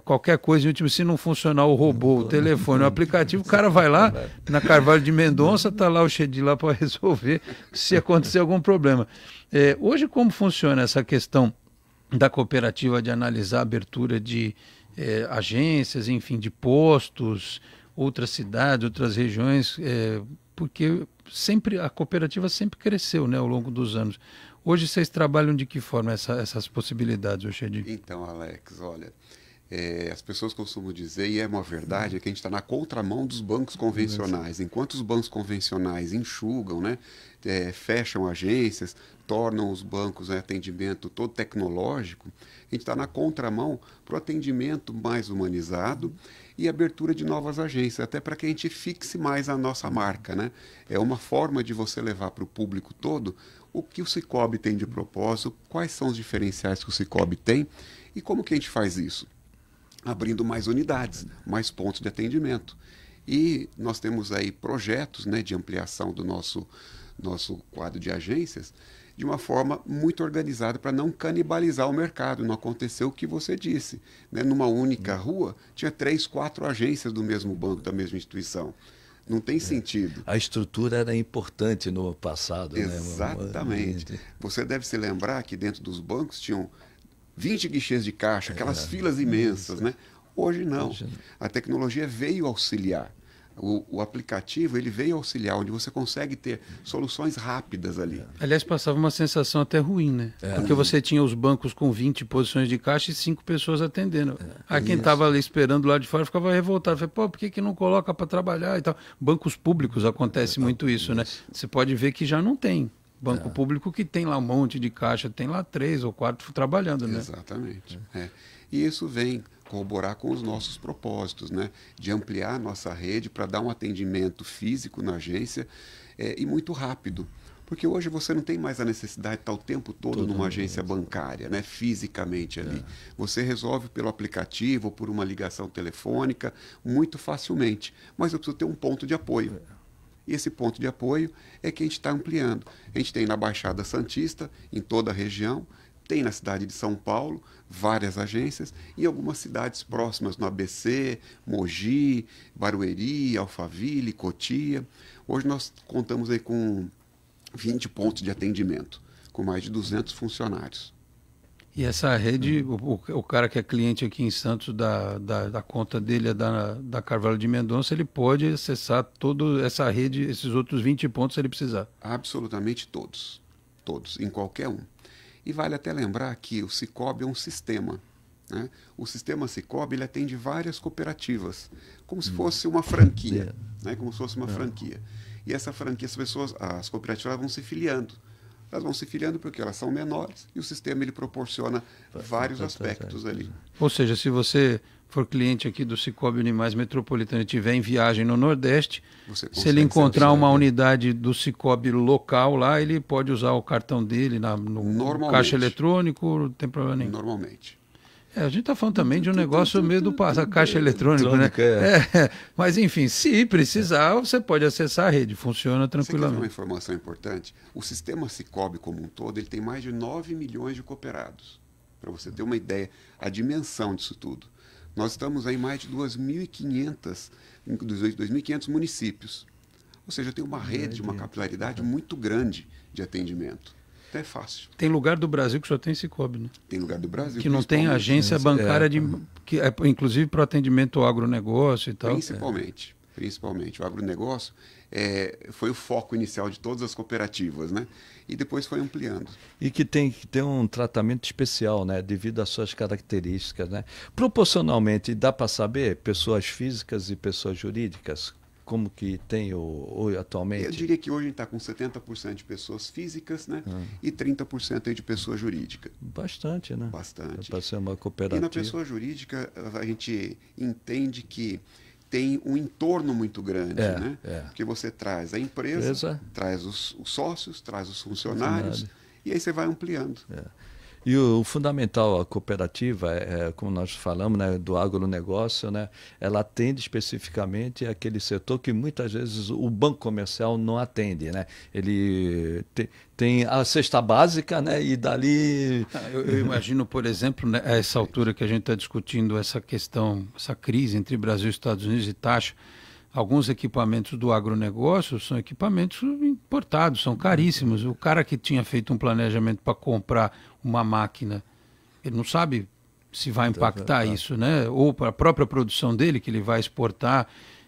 Qualquer coisa, se não funcionar o robô, o telefone, o aplicativo, o cara vai lá na Carvalho de Mendonça, está lá o Chedi lá para resolver se acontecer algum problema. Hoje, como funciona essa questão da cooperativa de analisar a abertura de agências, enfim, de postos, outras cidades, outras regiões, porque a cooperativa sempre cresceu, né, ao longo dos anos. Hoje vocês trabalham de que forma essas possibilidades, Chedi? Então, Alex, olha, as pessoas costumam dizer, e é uma verdade, que a gente está na contramão dos bancos convencionais. Enquanto os bancos convencionais enxugam, né, fecham agências, tornam os bancos atendimento todo tecnológico, a gente está na contramão para o atendimento mais humanizado e abertura de novas agências, até para que a gente fixe mais a nossa marca, né? É uma forma de você levar para o público todo o que o Sicoob tem de propósito, quais são os diferenciais que o Sicoob tem e como que a gente faz isso? Abrindo mais unidades, mais pontos de atendimento. E nós temos aí projetos, né, de ampliação do nosso quadro de agências de uma forma muito organizada para não canibalizar o mercado, não acontecer o que você disse. Né? Numa única rua, tinha 3, 4 agências do mesmo banco, da mesma instituição. Não tem sentido. A estrutura era importante no passado. Exatamente. Né? Você deve se lembrar que dentro dos bancos tinham 20 guichês de caixa, aquelas filas imensas. Né? Hoje não. A tecnologia veio auxiliar. O aplicativo ele veio auxiliar, onde você consegue ter soluções rápidas ali. Aliás, passava uma sensação até ruim, né? Porque você tinha os bancos com 20 posições de caixa e 5 pessoas atendendo. Aí quem estava ali esperando lá de fora ficava revoltado. Falei, por que não coloca para trabalhar e tal? Bancos públicos acontece muito isso, né? Você pode ver que já não tem banco público que tem lá um monte de caixa, tem lá 3 ou 4 trabalhando, né? Exatamente. E isso vem corroborar com os nossos propósitos, né? De ampliar a nossa rede para dar um atendimento físico na agência e muito rápido. Porque hoje você não tem mais a necessidade de estar o tempo todo numa agência bancária, né? Fisicamente ali. Você resolve pelo aplicativo ou por uma ligação telefônica muito facilmente. Mas eu preciso ter um ponto de apoio. E esse ponto de apoio é que a gente está ampliando. A gente tem na Baixada Santista, em toda a região, tem na cidade de São Paulo, várias agências, e algumas cidades próximas no ABC, Mogi, Barueri, Alphaville, Cotia. Hoje nós contamos aí com 20 pontos de atendimento, com mais de 200 funcionários. E essa rede, o cara que é cliente aqui em Santos, da conta dele é da Carvalho de Mendonça, ele pode acessar toda essa rede, esses outros 20 pontos se ele precisar? Absolutamente todos. Todos, em qualquer um. E vale até lembrar que o Sicoob é um sistema, né? O sistema Sicoob, ele atende várias cooperativas, como se fosse uma franquia, né? Como se fosse uma franquia. E essa franquia, as cooperativas vão se filiando. Elas vão se filiando porque elas são menores e o sistema ele proporciona vários aspectos ali. Ou seja, se você for cliente aqui do Sicoob Unimais Metropolitana e estiver em viagem no Nordeste, se ele encontrar uma unidade do Sicoob local lá, ele pode usar o cartão dele no caixa eletrônico, não tem problema nenhum. Normalmente. A gente está falando também de um negócio meio do caixa eletrônico, né? Mas, enfim, se precisar, você pode acessar a rede, funciona tranquilamente. Você quer uma informação importante? O sistema Sicoob como um todo, ele tem mais de 9 milhões de cooperados. Para você ter uma ideia, a dimensão disso tudo. Nós estamos aí em mais de 2.500 municípios. Ou seja, tem uma rede, uma capilaridade muito grande de atendimento. Então é fácil. Tem lugar do Brasil que só tem Sicoob, né? Tem lugar do Brasil. Que não tem agência bancária, que é, inclusive para o atendimento ao agronegócio e tal. Principalmente. O agronegócio foi o foco inicial de todas as cooperativas, né? E depois foi ampliando. E que tem que ter um tratamento especial, né? Devido às suas características, né? Proporcionalmente, dá para saber pessoas físicas e pessoas jurídicas? Como que tem atualmente? Eu diria que hoje a gente está com 70% de pessoas físicas, né? E 30% aí de pessoa jurídica. Bastante, né? Bastante. Para ser uma cooperativa. E na pessoa jurídica, a gente entende que tem um entorno muito grande, né? Porque você traz a empresa, traz os sócios, traz os funcionários, e aí você vai ampliando. E o fundamental, a cooperativa, como nós falamos, né, do agronegócio, né, ela atende especificamente aquele setor que muitas vezes o banco comercial não atende, né? Ele tem a cesta básica, né, e dali... Eu imagino, por exemplo, né, a essa altura que a gente está discutindo essa questão, essa crise entre Brasil, Estados Unidos e taxa, alguns equipamentos do agronegócio são equipamentos importados, são caríssimos. O cara que tinha feito um planejamento para comprar uma máquina, ele não sabe se vai impactar isso, né? Ou para a própria produção dele, que ele vai exportar.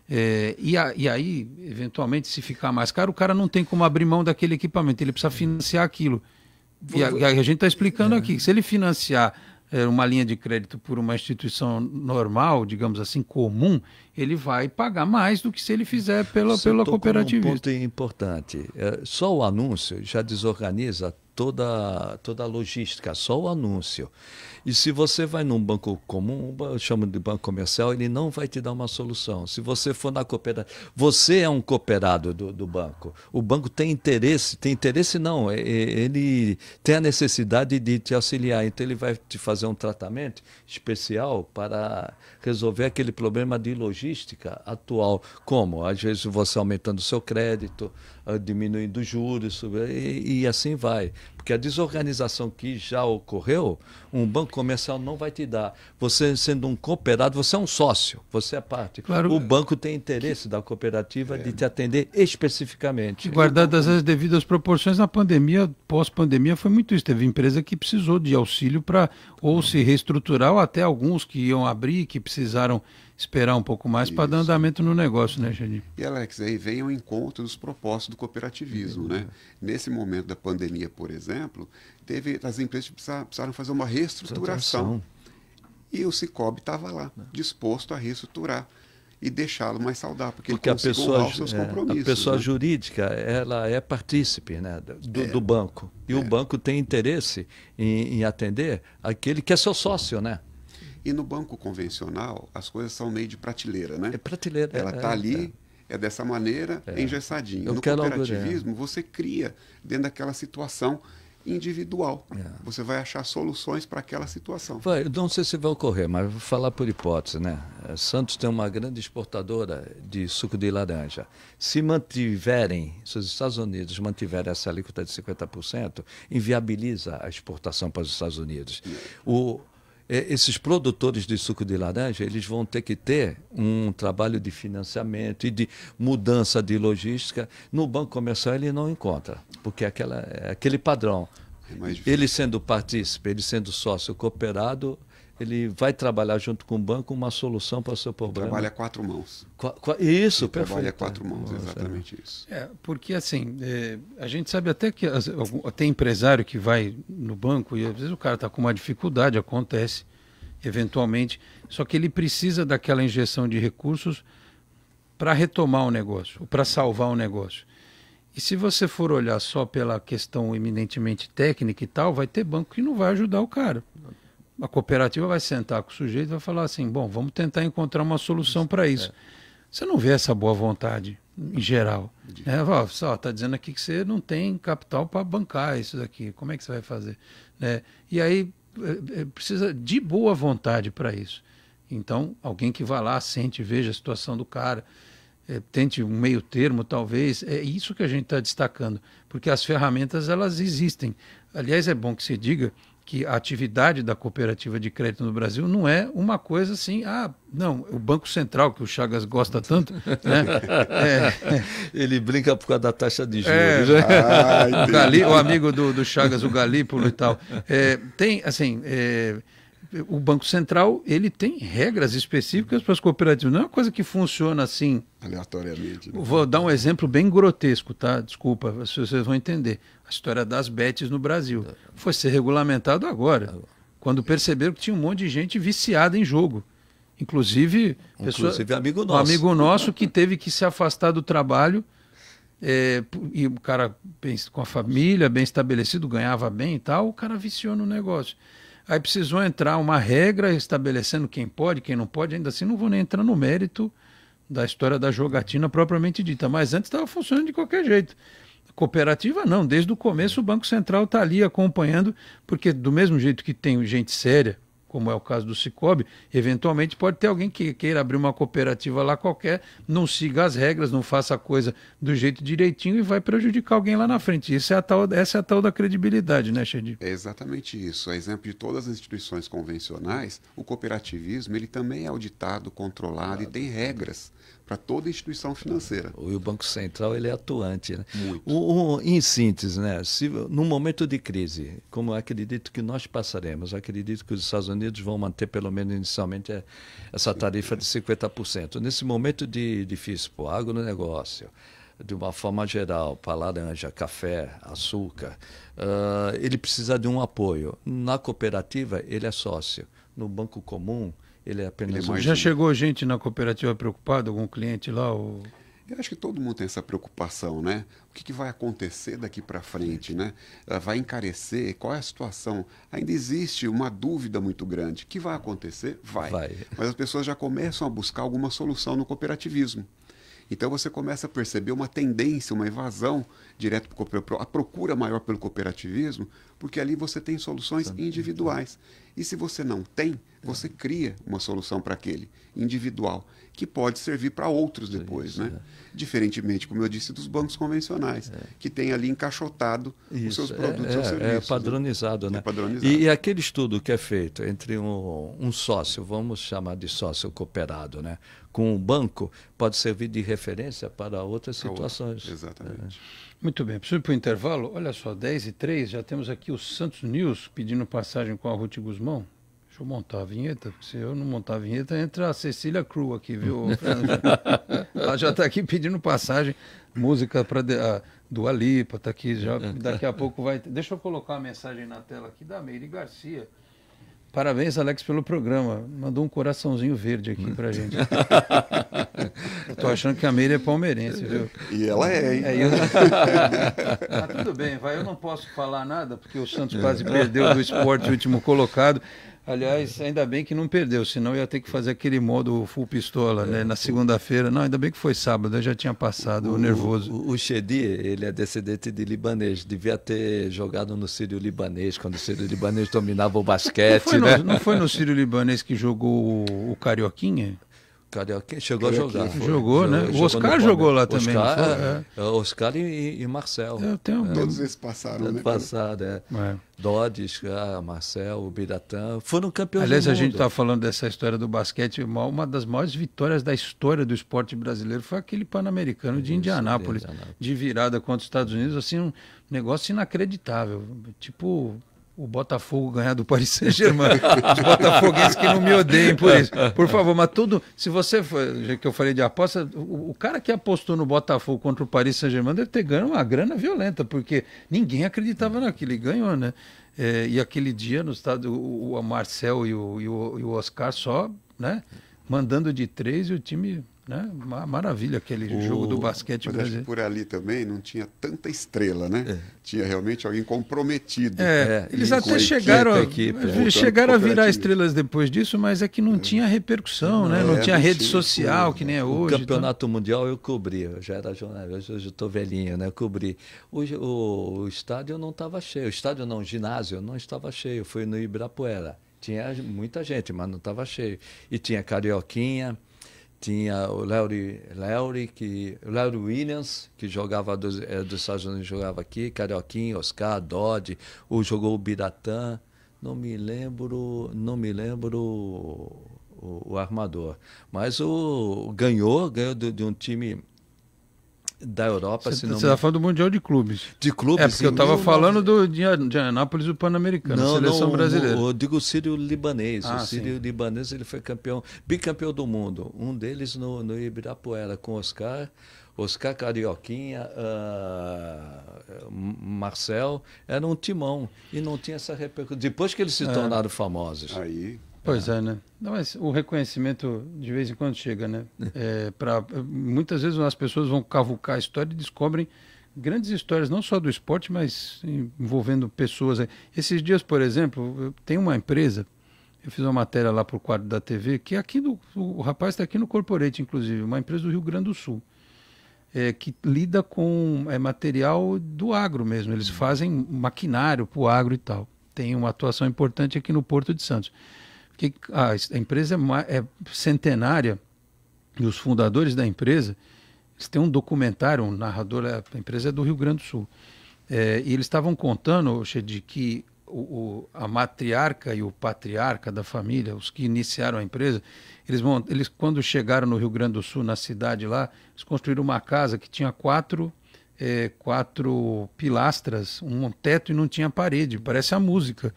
E aí, eventualmente, se ficar mais caro, o cara não tem como abrir mão daquele equipamento, ele precisa financiar aquilo. E a gente está explicando aqui, se ele financiar uma linha de crédito por uma instituição normal, digamos assim, comum, ele vai pagar mais do que se ele fizer pela cooperativa. Um ponto importante, só o anúncio já desorganiza toda a logística, só o anúncio. E se você vai num banco comum, eu chamo de banco comercial, ele não vai te dar uma solução. Se você for na cooperativa, você é um cooperado do banco. O banco tem interesse não, ele tem a necessidade de te auxiliar. Então ele vai te fazer um tratamento especial para resolver aquele problema de logística atual. Como? Às vezes você aumentando o seu crédito, diminuindo os juros, e assim vai. Porque a desorganização que já ocorreu, um banco comercial não vai te dar. Você sendo um cooperado, você é um sócio, você é parte. Claro, o banco tem interesse da cooperativa de te atender especificamente. Guardadas as devidas proporções, na pandemia, pós-pandemia, foi muito isso. Teve empresa que precisou de auxílio para ou se reestruturar, ou até alguns que iam abrir, que precisaram esperar um pouco mais para dar andamento no negócio, né, Xandinho? E, Alex, aí vem ao encontro dos propósitos do cooperativismo, né? Nesse momento da pandemia, por exemplo, as empresas precisaram fazer uma reestruturação. E o Sicoob estava lá, disposto a reestruturar e deixá-lo mais saudável, porque ele conseguiu honrar os seus compromissos. A pessoa né? jurídica, ela é partícipe, né, do banco. E o banco tem interesse em atender aquele que é seu sócio, né? E no banco convencional, as coisas são meio de prateleira, né? É prateleira. Ela está ali, é dessa maneira, engessadinho. No cooperativismo, você cria dentro daquela situação individual. Você vai achar soluções para aquela situação. Eu não sei se vai ocorrer, mas vou falar por hipótese, né? Santos tem uma grande exportadora de suco de laranja. Se os Estados Unidos mantiverem essa alíquota de 50%, inviabiliza a exportação para os Estados Unidos. Esses produtores de suco de laranja, eles vão ter que ter um trabalho de financiamento e de mudança de logística. No banco comercial ele não encontra, porque aquele padrão, ele sendo partícipe, ele sendo sócio cooperado, ele vai trabalhar junto com o banco uma solução para o seu problema. Trabalha a 4 mãos. Isso, perfeito. Trabalha a 4 mãos, exatamente isso. Porque assim, a gente sabe até que tem empresário que vai no banco e às vezes o cara está com uma dificuldade, acontece, eventualmente, só que ele precisa daquela injeção de recursos para retomar o negócio, para salvar o negócio. E se você for olhar só pela questão eminentemente técnica e tal, vai ter banco que não vai ajudar o cara. A cooperativa vai sentar com o sujeito e vai falar assim, bom, vamos tentar encontrar uma solução para isso. Você não vê essa boa vontade em geral. Está dizendo aqui que você não tem capital para bancar isso daqui, como é que você vai fazer? E aí precisa de boa vontade para isso. Então, alguém que vá lá, sente, veja a situação do cara, tente um meio termo talvez, é isso que a gente está destacando, porque as ferramentas elas existem. Aliás, é bom que se diga que a atividade da cooperativa de crédito no Brasil não é uma coisa assim, não, o Banco Central, que o Chagas gosta tanto, né? Ele brinca por causa da taxa de juros. O amigo do Chagas, o Galípolo e tal. Tem, assim, o Banco Central, ele tem regras específicas para as cooperativas, não é uma coisa que funciona assim aleatoriamente. Né? Vou dar um exemplo bem grotesco, tá? Desculpa, vocês vão entender. A história das bets no Brasil foi ser regulamentado agora, quando perceberam que tinha um monte de gente viciada em jogo. Inclusive um amigo nosso que teve que se afastar do trabalho, e o cara com a família bem estabelecido, ganhava bem e tal, o cara viciou no negócio. Aí precisou entrar uma regra estabelecendo quem pode, quem não pode, ainda assim não vou nem entrar no mérito da história da jogatina propriamente dita, mas antes estava funcionando de qualquer jeito. Cooperativa não, desde o começo o Banco Central está ali acompanhando, porque do mesmo jeito que tem gente séria, como é o caso do Sicoob, eventualmente pode ter alguém que queira abrir uma cooperativa lá qualquer, não siga as regras, não faça a coisa do jeito direitinho e vai prejudicar alguém lá na frente. Essa é a tal da credibilidade, né, Xedi? É exatamente isso. A exemplo de todas as instituições convencionais, o cooperativismo ele também é auditado, controlado e tem regras para toda instituição financeira. O Banco Central ele é atuante, né? Muito. Em síntese, né? No momento de crise, como eu acredito que nós passaremos, eu acredito que os Estados Unidos vão manter pelo menos inicialmente essa tarifa de 50%. Nesse momento difícil para o agronegócio, de uma forma geral, para laranja, café, açúcar, ele precisa de um apoio. Na cooperativa, ele é sócio. No banco comum, ele é apenas Já chegou gente na cooperativa preocupada, algum cliente lá? Eu acho que todo mundo tem essa preocupação, né? O que vai acontecer daqui para frente, né? Vai encarecer? Qual é a situação? Ainda existe uma dúvida muito grande. O que vai acontecer? Vai. Mas as pessoas já começam a buscar alguma solução no cooperativismo. Então você começa a perceber uma tendência, uma evasão direto para a procura maior pelo cooperativismo, porque ali você tem soluções individuais. E se você não tem, você cria uma solução para aquele individual, que pode servir para outros depois, né? Diferentemente, como eu disse, dos bancos convencionais, que tem ali encaixotado os seus produtos ou serviços. É padronizado, né? É padronizado. E aquele estudo que é feito entre um sócio, vamos chamar de sócio cooperado, né? Com um banco, pode servir de referência para outras situações. Exatamente. Muito bem, preciso ir para o intervalo. Olha só, 10h03, já temos aqui o Santos News pedindo passagem com a Ruth Guzmão. Deixa eu montar a vinheta, porque se eu não montar a vinheta, entra a Cecília Cru aqui, viu? Ela já está aqui pedindo passagem, música para Dua Lipa, está aqui, já, daqui a pouco vai... Deixa eu colocar a mensagem na tela aqui da Meire Garcia. Parabéns, Alex, pelo programa. Mandou um coraçãozinho verde aqui pra gente. Eu tô achando que a Meire é palmeirense, viu? E ela é, hein? Mas tudo bem, vai. Eu não posso falar nada, porque o Santos quase perdeu do Sport, o último colocado. Aliás, ainda bem que não perdeu, senão ia ter que fazer aquele modo full pistola, né? Na segunda-feira. Não, ainda bem que foi sábado, eu já tinha passado o nervoso. O Chedi, ele é descendente de libanês, devia ter jogado no Sírio-Libanês, quando o Sírio-Libanês dominava o basquete, Não foi no Sírio-Libanês que jogou o Carioquinha? Carioquinha chegou a jogar. Jogou, né? O Oscar jogou lá também. Oscar e Marcel. Todos esses passaram, né? Passaram, Dodges, Marcel, o Biratã, foram campeões Aliás, do mundo. A gente está falando dessa história do basquete, uma das maiores vitórias da história do esporte brasileiro foi aquele Pan-Americano de Indianápolis, de virada contra os Estados Unidos, assim, um negócio inacreditável, tipo... O Botafogo ganhar do Paris Saint-Germain. Os botafoguenses que não me odeiem por isso. Por favor, mas tudo... Se você... Já que eu falei de aposta, o cara que apostou no Botafogo contra o Paris Saint-Germain deve ter ganho uma grana violenta, porque ninguém acreditava naquilo. Ele ganhou, né? E aquele dia no estado, o Marcel e o Oscar só, né? Mandando de 3 e o time... Né? Maravilha aquele jogo do basquete brasileiro. Mas acho que por ali também não tinha tanta estrela, né? Tinha realmente alguém comprometido. Eles até chegaram a virar estrelas depois disso, mas é que não tinha repercussão, né? Não tinha rede social que nem é hoje. O Campeonato Mundial eu cobri, eu já era jornalista, hoje eu estou velhinho, né? Eu cobri. O estádio não estava cheio, o ginásio não estava cheio, foi no Ibirapuera. Tinha muita gente, mas não estava cheio. E tinha Carioquinha, tinha o Larry Williams, que jogava dos Estados Unidos, jogava aqui, Carioquinha, Oscar, Dodge, jogou o Biratã, não me lembro o armador. Mas ganhou de um time da Europa. Você está falando do Mundial de Clubes. De clubes. Porque eu estava falando de Anápolis, do Pan-Americano, seleção brasileira. Eu digo o Sírio-Libanês. O Sírio-Libanês ele foi bicampeão do mundo. Um deles no Ibirapuera, com Oscar, Carioquinha, Marcel. Era um timão. E não tinha essa repercussão. Depois que eles se tornaram famosos. Pois é, né? Não, mas o reconhecimento de vez em quando chega, né? Muitas vezes as pessoas vão cavucar a história e descobrem grandes histórias, não só do esporte, mas envolvendo pessoas. Esses dias, por exemplo, tem uma empresa, eu fiz uma matéria lá para o quadro da TV, que é aqui o rapaz está aqui no Corporate, inclusive, uma empresa do Rio Grande do Sul, que lida com material do agro mesmo. Eles fazem maquinário para o agro e tal. Tem uma atuação importante aqui no Porto de Santos. Porque a empresa é centenária e os fundadores da empresa, eles têm um documentário, um narrador, a empresa é do Rio Grande do Sul, e eles estavam contando, Chedi, que a matriarca e o patriarca da família, os que iniciaram a empresa, eles quando chegaram no Rio Grande do Sul, na cidade lá, eles construíram uma casa que tinha quatro pilastras, um teto e não tinha parede, parece a música.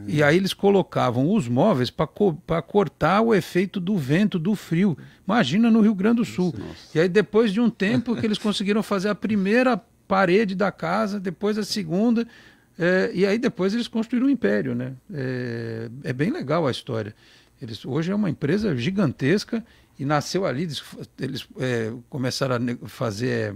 E aí eles colocavam os móveis para cortar o efeito do vento, do frio. Imagina no Rio Grande do Sul. E aí depois de um tempo que eles conseguiram fazer a primeira parede da casa, depois a segunda, e aí depois eles construíram um império, né? É bem legal a história. Hoje é uma empresa gigantesca e nasceu ali, eles começaram a fazer...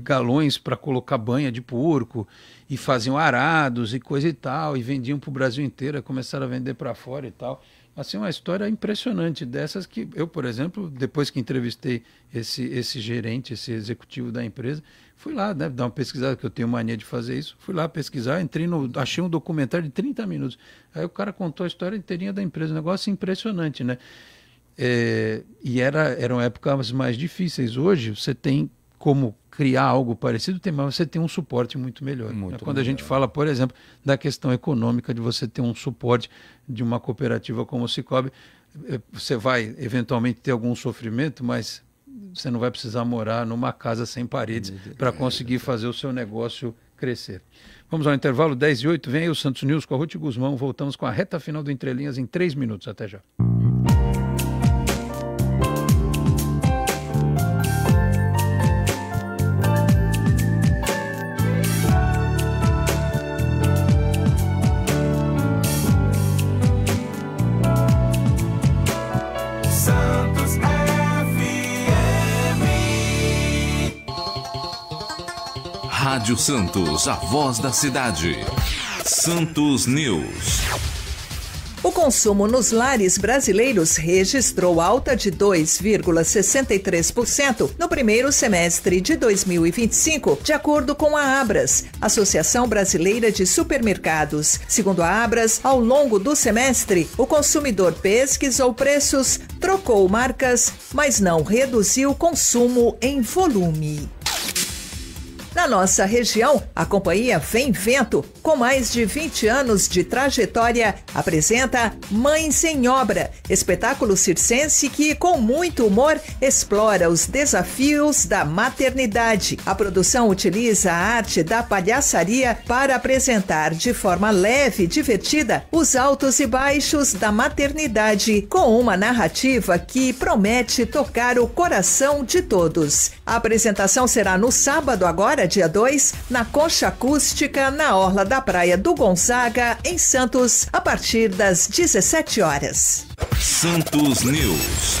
galões para colocar banha de porco e faziam arados e coisa e tal, e vendiam para o Brasil inteiro, começaram a vender para fora e tal. Assim, uma história impressionante dessas que eu, por exemplo, depois que entrevistei esse gerente, esse executivo da empresa, fui lá, né, dar uma pesquisada, que eu tenho mania de fazer isso, fui lá pesquisar, achei um documentário de 30 minutos. Aí o cara contou a história inteirinha da empresa, um negócio impressionante, né? E eram épocas mais difíceis. Hoje você tem como criar algo parecido, mas você tem um suporte muito melhor. Quando a gente fala, por exemplo, da questão econômica, de você ter um suporte de uma cooperativa como o Sicoob, você vai eventualmente ter algum sofrimento, mas você não vai precisar morar numa casa sem paredes para conseguir fazer o seu negócio crescer. Vamos ao intervalo, 10:08, vem aí o Santos News com a Ruth Guzmão, voltamos com a reta final do Entre Linhas em 3 minutos, até já. Rádio Santos, a voz da cidade. Santos News. O consumo nos lares brasileiros registrou alta de 2,63% no primeiro semestre de 2025, de acordo com a Abras, Associação Brasileira de Supermercados. Segundo a Abras, ao longo do semestre, o consumidor pesquisou preços, trocou marcas, mas não reduziu o consumo em volume. Na nossa região, a companhia Vem Vento, com mais de 20 anos de trajetória, apresenta Mães em Obra, espetáculo circense que, com muito humor, explora os desafios da maternidade. A produção utiliza a arte da palhaçaria para apresentar de forma leve e divertida os altos e baixos da maternidade, com uma narrativa que promete tocar o coração de todos. A apresentação será no sábado agora, dia 2, na Concha Acústica, na Orla da Praia do Gonzaga, em Santos, a partir das 17 horas. Santos News.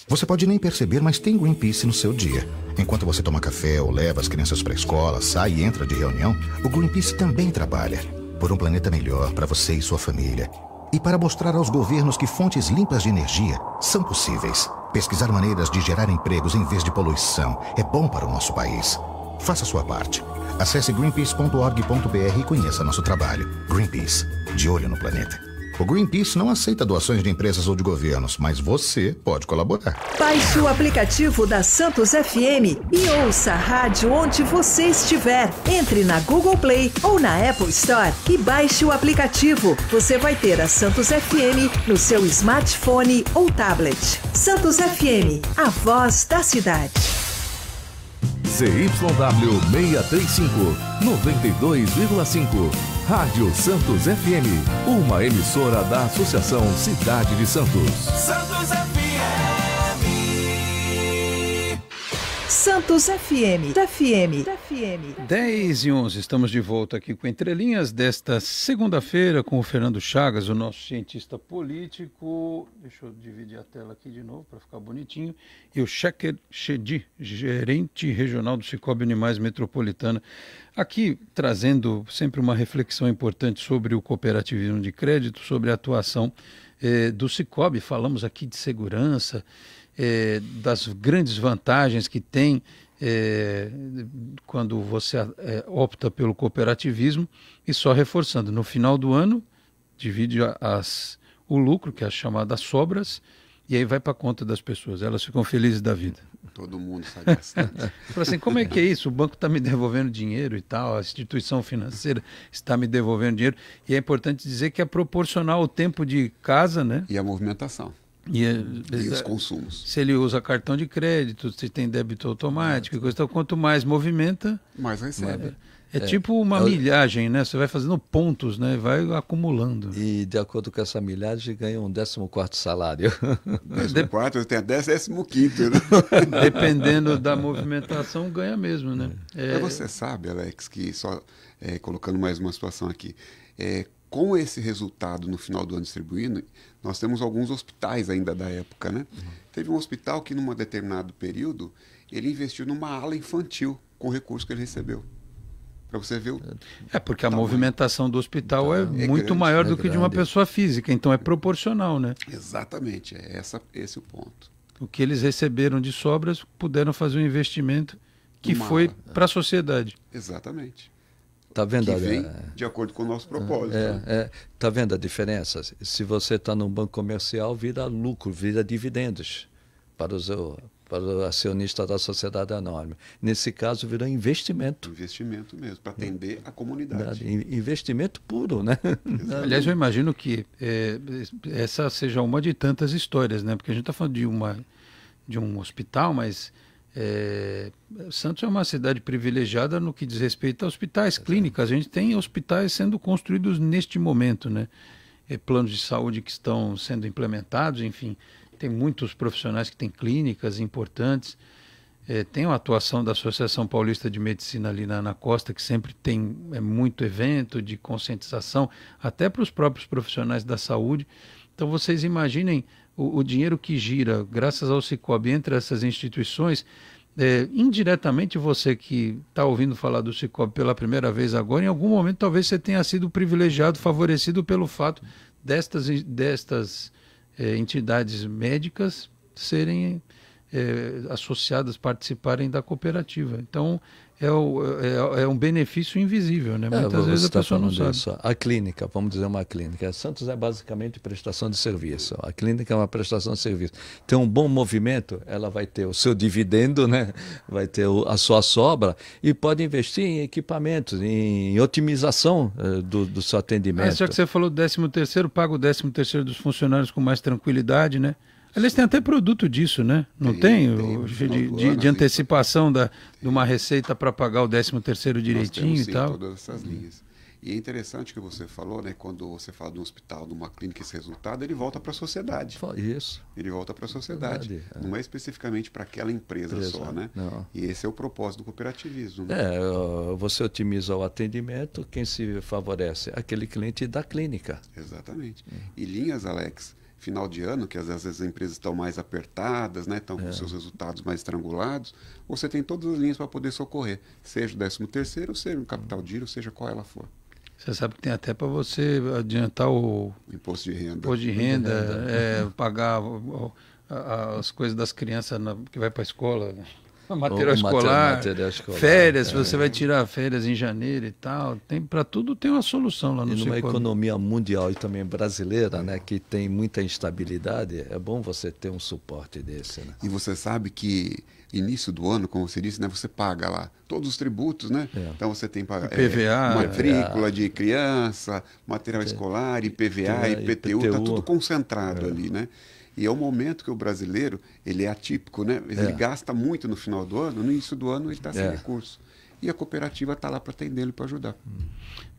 Você pode nem perceber, mas tem Greenpeace no seu dia. Enquanto você toma café ou leva as crianças para a escola, sai e entra de reunião, o Greenpeace também trabalha por um planeta melhor para você e sua família. E para mostrar aos governos que fontes limpas de energia são possíveis. Pesquisar maneiras de gerar empregos em vez de poluição é bom para o nosso país. Faça a sua parte. Acesse greenpeace.org.br e conheça nosso trabalho. Greenpeace, de olho no planeta. O Greenpeace não aceita doações de empresas ou de governos, mas você pode colaborar. Baixe o aplicativo da Santos FM e ouça a rádio onde você estiver. Entre na Google Play ou na Apple Store e baixe o aplicativo. Você vai ter a Santos FM no seu smartphone ou tablet. Santos FM, a voz da cidade. ZYW 635, 92,5. Rádio Santos FM, uma emissora da Associação Cidade de Santos. Santos FM. Santos FM. 10h11, estamos de volta aqui com Entre Linhas desta segunda-feira com o Fernando Chagas, o nosso cientista político. Deixa eu dividir a tela aqui de novo para ficar bonitinho. E o Sheker Chedi, gerente regional do Cicobi Unimais Metropolitana, aqui trazendo sempre uma reflexão importante sobre o cooperativismo de crédito, sobre a atuação do Cicobi. Falamos aqui de segurança, das grandes vantagens que tem quando você opta pelo cooperativismo, e só reforçando, no final do ano divide o lucro, que é as chamadas sobras, e aí vai para a conta das pessoas, elas ficam felizes da vida. Todo mundo sabe bastante. Assim, como é que é isso? O banco está me devolvendo dinheiro e tal, a instituição financeira está me devolvendo dinheiro, e é importante dizer que é proporcional ao tempo de casa, né? E a movimentação. E os consumos. Se ele usa cartão de crédito, se tem débito automático, então, quanto mais movimenta, mais recebe. Tipo uma milhagem, né? Você vai fazendo pontos, né? Vai acumulando. E de acordo com essa milhagem, ganha um 14º salário. 14º, tem até 15º, né? Dependendo da movimentação, ganha mesmo, né? Você sabe, Alex, que só colocando mais uma situação aqui, com esse resultado no final do ano distribuindo, nós temos alguns hospitais ainda da época, né? Teve um hospital que, num determinado período, ele investiu numa ala infantil com o recurso que ele recebeu. Para você ver porque a movimentação do hospital é muito grande, maior do que de uma pessoa física, então é proporcional, né? Exatamente, esse é o ponto. O que eles receberam de sobras, puderam fazer um investimento que foi para a sociedade. Exatamente. Tá vendo? Que vem de acordo com o nosso propósito. Tá vendo a diferença? Se você está num banco comercial, vira lucro, vira dividendos para o acionista da sociedade anônima. Nesse caso, virou investimento. Investimento mesmo, para atender a comunidade. Investimento puro, né? Aliás, eu imagino que essa seja uma de tantas histórias, né? Porque a gente está falando de um hospital, mas Santos é uma cidade privilegiada no que diz respeito a hospitais, clínicas. A gente tem hospitais sendo construídos neste momento, né? Planos de saúde que estão sendo implementados, enfim. Tem muitos profissionais que têm clínicas importantes. Tem a atuação da Associação Paulista de Medicina ali na Costa, que sempre tem muito evento de conscientização, até para os próprios profissionais da saúde. Então vocês imaginem o dinheiro que gira, graças ao Cicobi, entre essas instituições. Indiretamente, você que está ouvindo falar do Cicobi pela primeira vez agora, em algum momento talvez você tenha sido privilegiado, favorecido pelo fato destas entidades médicas serem associadas, participarem da cooperativa. Então, é um benefício invisível, né? Muitas vezes a pessoa não sabe. Disso. A clínica, vamos dizer uma clínica. A Santos é basicamente prestação de serviço. A clínica é uma prestação de serviço. Tem um bom movimento, ela vai ter o seu dividendo, né? Vai ter a sua sobra e pode investir em equipamentos, em otimização do seu atendimento. Já que você falou do 13º, paga o 13º dos funcionários com mais tranquilidade, né? Aliás, tem até produto disso, né? Não tem de antecipação de uma receita para pagar o 13º direitinho. Nós temos, e tal. Todas essas linhas. E é interessante que você falou, né? Quando você fala de um hospital, de uma clínica, esse resultado, ele volta para a sociedade. Isso. Ele volta para a sociedade. Não é especificamente para aquela empresa só, né? Não. E esse é o propósito do cooperativismo. Você otimiza o atendimento, quem se favorece? Aquele cliente da clínica. Exatamente. E linhas, Alex, final de ano, que às vezes as empresas estão mais apertadas, né, estão com seus resultados mais estrangulados, você tem todas as linhas para poder socorrer, seja o 13º, ou seja o capital giro, seja qual ela for. Você sabe que tem até para você adiantar o imposto de renda, pagar as coisas das crianças que vai para a escola, né? Material escolar, férias, você vai tirar férias em janeiro e tal, para tudo tem uma solução lá no Cicobi. E numa economia mundial e também brasileira, né, que tem muita instabilidade, é bom você ter um suporte desse. Né? E você sabe que início do ano, como você disse, né, você paga lá todos os tributos, né? Então você tem PVA, matrícula de criança, material escolar, IPVA, IPTU, está tudo concentrado ali, né? E é um momento que o brasileiro, ele é atípico, né? Ele gasta muito no final do ano, no início do ano ele está sem recurso. E a cooperativa está lá para atendê-lo, para ajudar.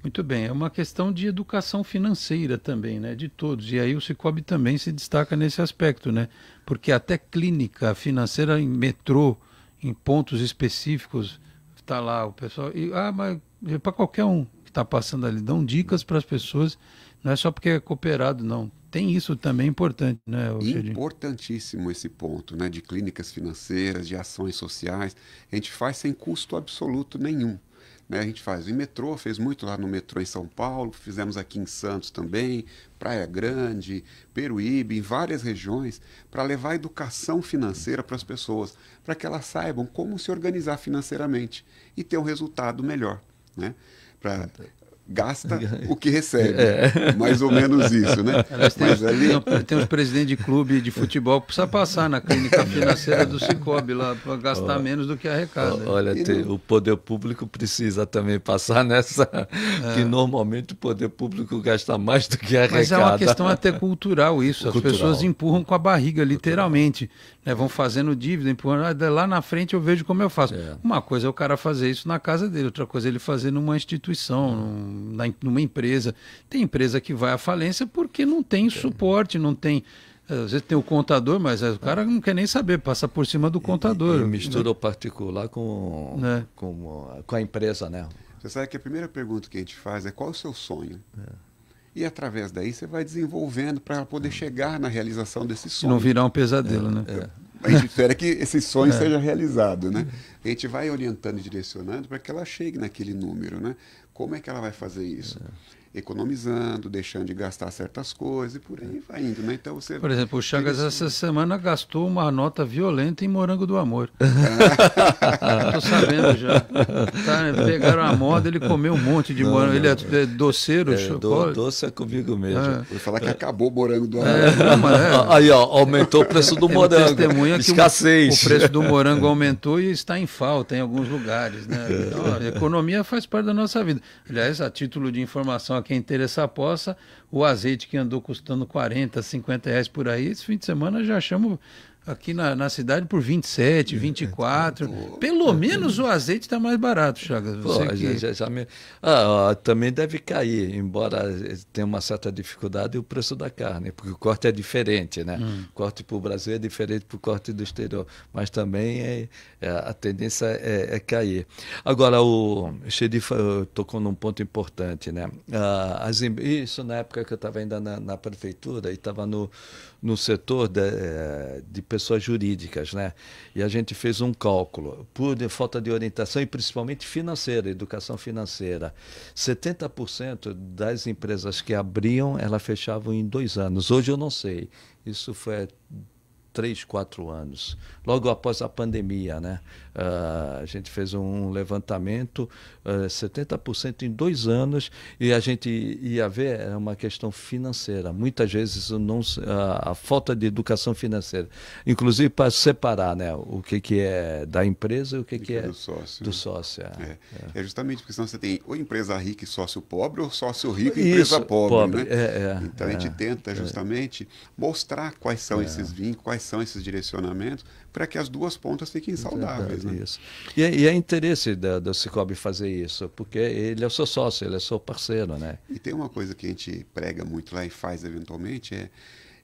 Muito bem, é uma questão de educação financeira também, né? De todos. E aí o Cicobi também se destaca nesse aspecto, né? Porque até clínica financeira em metrô, em pontos específicos, está lá o pessoal. Mas para qualquer um que está passando ali, dão dicas para as pessoas, não é só porque é cooperado, não. Tem isso também importante, né? Importantíssimo esse ponto, né? De clínicas financeiras, de ações sociais. A gente faz sem custo absoluto nenhum. Né? A gente faz em metrô, fez muito lá no metrô em São Paulo, fizemos aqui em Santos também, Praia Grande, Peruíbe, em várias regiões, para levar educação financeira para as pessoas, para que elas saibam como se organizar financeiramente e ter um resultado melhor, né? Gasta o que recebe. Mais ou menos isso, né? Tem uns presidentes de clube de futebol que precisa passar na clínica financeira do Cicobi lá para gastar menos do que arrecada. Olha, o poder público precisa também passar nessa, que normalmente o poder público gasta mais do que arrecada. Mas é uma questão até cultural isso. As pessoas empurram com a barriga, literalmente. Né? Vão fazendo dívida, empurrando. Lá na frente eu vejo como eu faço. Uma coisa é o cara fazer isso na casa dele, outra coisa é ele fazer numa instituição, numa empresa. Tem empresa que vai à falência porque não tem suporte, não tem... Às vezes tem o contador, mas o cara não quer nem saber, passa por cima do contador. E mistura o particular com a empresa, né? Você sabe que a primeira pergunta que a gente faz é qual é o seu sonho? E através daí você vai desenvolvendo para poder chegar na realização desse sonho. E não virar um pesadelo, né? A gente espera que esse sonho seja realizado, né? A gente vai orientando e direcionando para que ela chegue naquele número, né? Como é que ela vai fazer isso? Economizando, deixando de gastar certas coisas e por aí vai indo, né? Então você... Por exemplo, o Chagas essa semana gastou uma nota violenta em Morango do Amor. Estou sabendo já. Pegaram a moda, ele comeu um monte de morango. Ele é doceiro, chocolate. Doce é comigo mesmo. Vou falar que acabou o Morango do Amor. Aí, ó, aumentou o preço do morango. Testemunha Escassez. Que o preço do morango aumentou e está em falta em alguns lugares, né? Então, a economia faz parte da nossa vida. Aliás, a título de informação, quem interessa possa, o azeite que andou custando 40, 50 reais por aí, esse fim de semana já achamos aqui na cidade por 27, 24. Pelo menos o azeite está mais barato, Chagas. Também deve cair, embora tenha uma certa dificuldade o preço da carne, porque o corte é diferente, né? O corte para o Brasil é diferente do corte do exterior, mas também a tendência é cair. Agora, o Xerife tocou num ponto importante, né? Isso na época que eu estava ainda na prefeitura e estava no setor de pessoas jurídicas, né? E a gente fez um cálculo, por falta de orientação e principalmente financeira, educação financeira. 70% das empresas que abriam, elas fechavam em 2 anos. Hoje eu não sei, isso foi 3, 4 anos, logo após a pandemia, né? A gente fez um levantamento, 70% em 2 anos, e a gente ia ver, era uma questão financeira. Muitas vezes a falta de educação financeira, inclusive para separar, né, o que é da empresa e o que é do sócio. É justamente porque senão você tem ou empresa rica e sócio pobre, ou sócio rico e empresa pobre. Né? Então a gente tenta justamente mostrar quais são esses vínculos, quais são esses direcionamentos, para que as duas pontas fiquem saudáveis. Né? Isso. E é interesse do Cicobi fazer isso, porque ele é o seu sócio, ele é seu parceiro. Né? E tem uma coisa que a gente prega muito lá e faz eventualmente,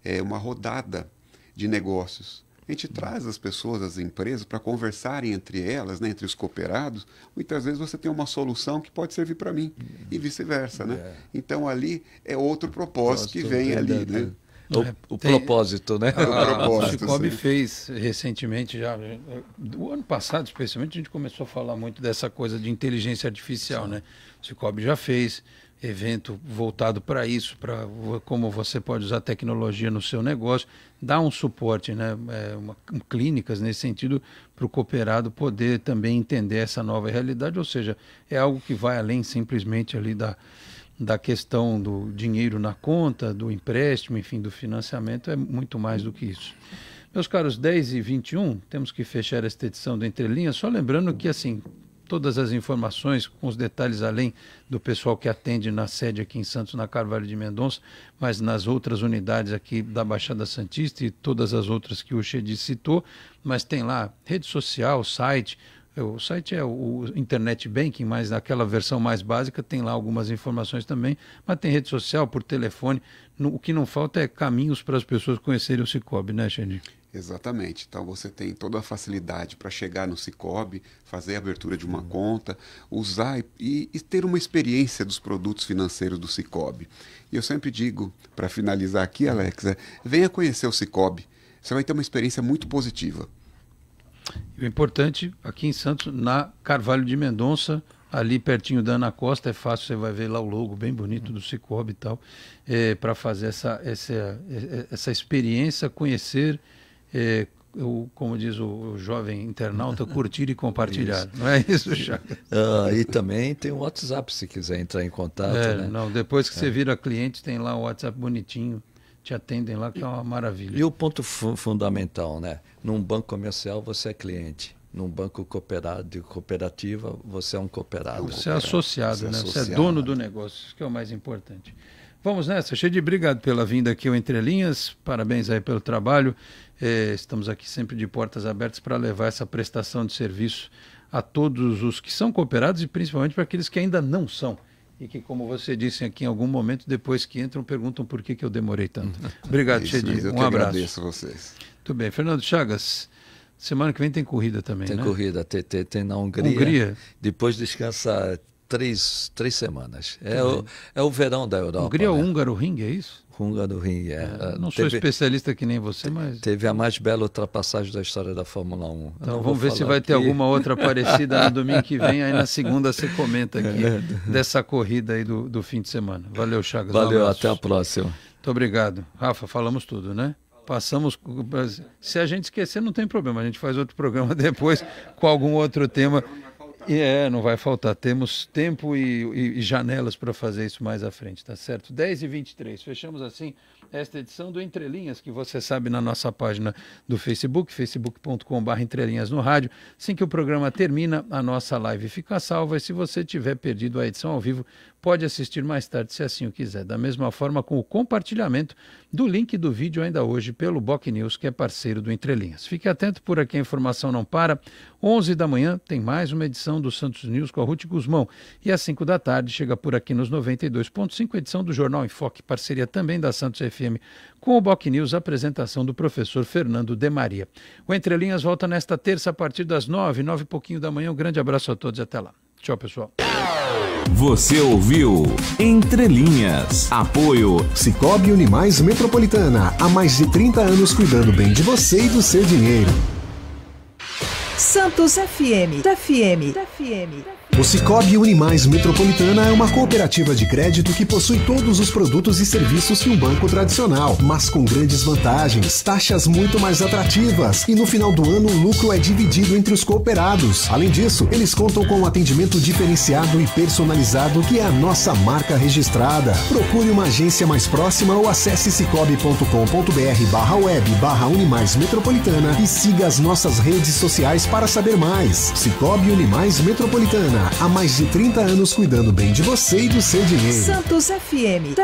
é uma rodada de negócios. A gente traz as pessoas, as empresas, para conversarem entre elas, né, entre os cooperados. Muitas vezes você tem uma solução que pode servir para mim, e vice-versa. Né? Então ali é outro propósito que vem ali. Né? O propósito, né? O Cicobi fez recentemente, já do ano passado especialmente, a gente começou a falar muito dessa coisa de inteligência artificial, né? O Cicobi já fez evento voltado para isso, para como você pode usar tecnologia no seu negócio, dar um suporte, né? Clínicas nesse sentido, para o cooperado poder também entender essa nova realidade, ou seja, é algo que vai além simplesmente ali da questão do dinheiro na conta, do empréstimo, enfim, do financiamento, é muito mais do que isso. Meus caros, 10h21, temos que fechar esta edição do Entre Linhas, só lembrando que, assim, todas as informações, com os detalhes além do pessoal que atende na sede aqui em Santos, na Carvalho de Mendonça, mas nas outras unidades aqui da Baixada Santista e todas as outras que o Chedi citou, mas tem lá rede social, site. O site é o Internet Banking, mas naquela versão mais básica tem lá algumas informações também, mas tem rede social, por telefone. O que não falta é caminhos para as pessoas conhecerem o Cicobi, né, Xande? Exatamente. Então você tem toda a facilidade para chegar no Cicobi, fazer a abertura de uma conta, usar e ter uma experiência dos produtos financeiros do Cicobi. E eu sempre digo, para finalizar aqui, Alex, venha conhecer o Cicobi. Você vai ter uma experiência muito positiva. E o importante, aqui em Santos, na Carvalho de Mendonça, ali pertinho da Ana Costa, é fácil, você vai ver lá o logo bem bonito do Cicobi e tal, para fazer essa experiência, conhecer, como diz o jovem internauta, curtir e compartilhar. Isso. Não é isso, Chagas? E também tem o WhatsApp, se quiser entrar em contato. Né? Não, depois que você vira cliente, tem lá o WhatsApp bonitinho. Te atendem lá, que é uma maravilha. E o ponto fundamental, né? Num banco comercial você é cliente, num banco cooperativa você é um cooperado. Você é associado, né? Você é dono do negócio, isso que é o mais importante. Vamos nessa, Chedi, obrigado pela vinda aqui ao Entre Linhas, parabéns aí pelo trabalho. Estamos aqui sempre de portas abertas para levar essa prestação de serviço a todos os que são cooperados e principalmente para aqueles que ainda não são. E que, como você disse aqui, em algum momento, depois que entram, perguntam por que eu demorei tanto. Obrigado, Chedi. Um abraço. Agradeço a vocês. Tudo bem. Fernando Chagas, semana que vem tem corrida também, tem, né? Tem corrida, tem na Hungria. Depois descansa 3 semanas. É o verão da Europa. Hungria é o né? Húngaro Ring, é isso? Húngaro Ring, Não sou especialista que nem você, mas... Teve a mais bela ultrapassagem da história da Fórmula 1. Então vamos ver se vai ter alguma outra parecida no domingo que vem, aí na segunda você comenta aqui dessa corrida aí do fim de semana. Valeu, Chagas. Valeu, até a próxima. Muito obrigado. Rafa, falamos tudo, né? Passamos... Se a gente esquecer, não tem problema, a gente faz outro programa depois com algum outro tema. Não vai faltar. Temos tempo e janelas para fazer isso mais à frente, tá certo? 10h23. Fechamos assim esta edição do Entre Linhas, que você sabe na nossa página do Facebook, facebook.com/entrelinhas no rádio. Assim que o programa termina, a nossa live fica salva. E se você tiver perdido a edição ao vivo, pode assistir mais tarde, se assim o quiser. Da mesma forma, com o compartilhamento do link do vídeo ainda hoje pelo Boc News, que é parceiro do Entre Linhas. Fique atento, por aqui a informação não para. 11 da manhã tem mais uma edição do Santos News com a Ruth Guzmão. E às 5 da tarde chega por aqui nos 92.5, edição do Jornal em Foque, parceria também da Santos FM com o Boc News, apresentação do professor Fernando de Maria. O Entre Linhas volta nesta terça a partir das 9 e pouquinho da manhã. Um grande abraço a todos e até lá. Tchau, pessoal. Você ouviu Entre Linhas. Apoio Sicoob Unimais Metropolitana. Há mais de 30 anos cuidando bem de você e do seu dinheiro. Santos FM. O Sicoob Unimais Metropolitana é uma cooperativa de crédito que possui todos os produtos e serviços que um banco tradicional, mas com grandes vantagens, taxas muito mais atrativas e no final do ano o lucro é dividido entre os cooperados. Além disso, eles contam com um atendimento diferenciado e personalizado que é a nossa marca registrada. Procure uma agência mais próxima ou acesse cicobi.com.br/web/Unimais Metropolitana e siga as nossas redes sociais para saber mais. Sicoob Unimais Metropolitana. Há mais de 30 anos cuidando bem de você e do seu dinheiro. Santos FM.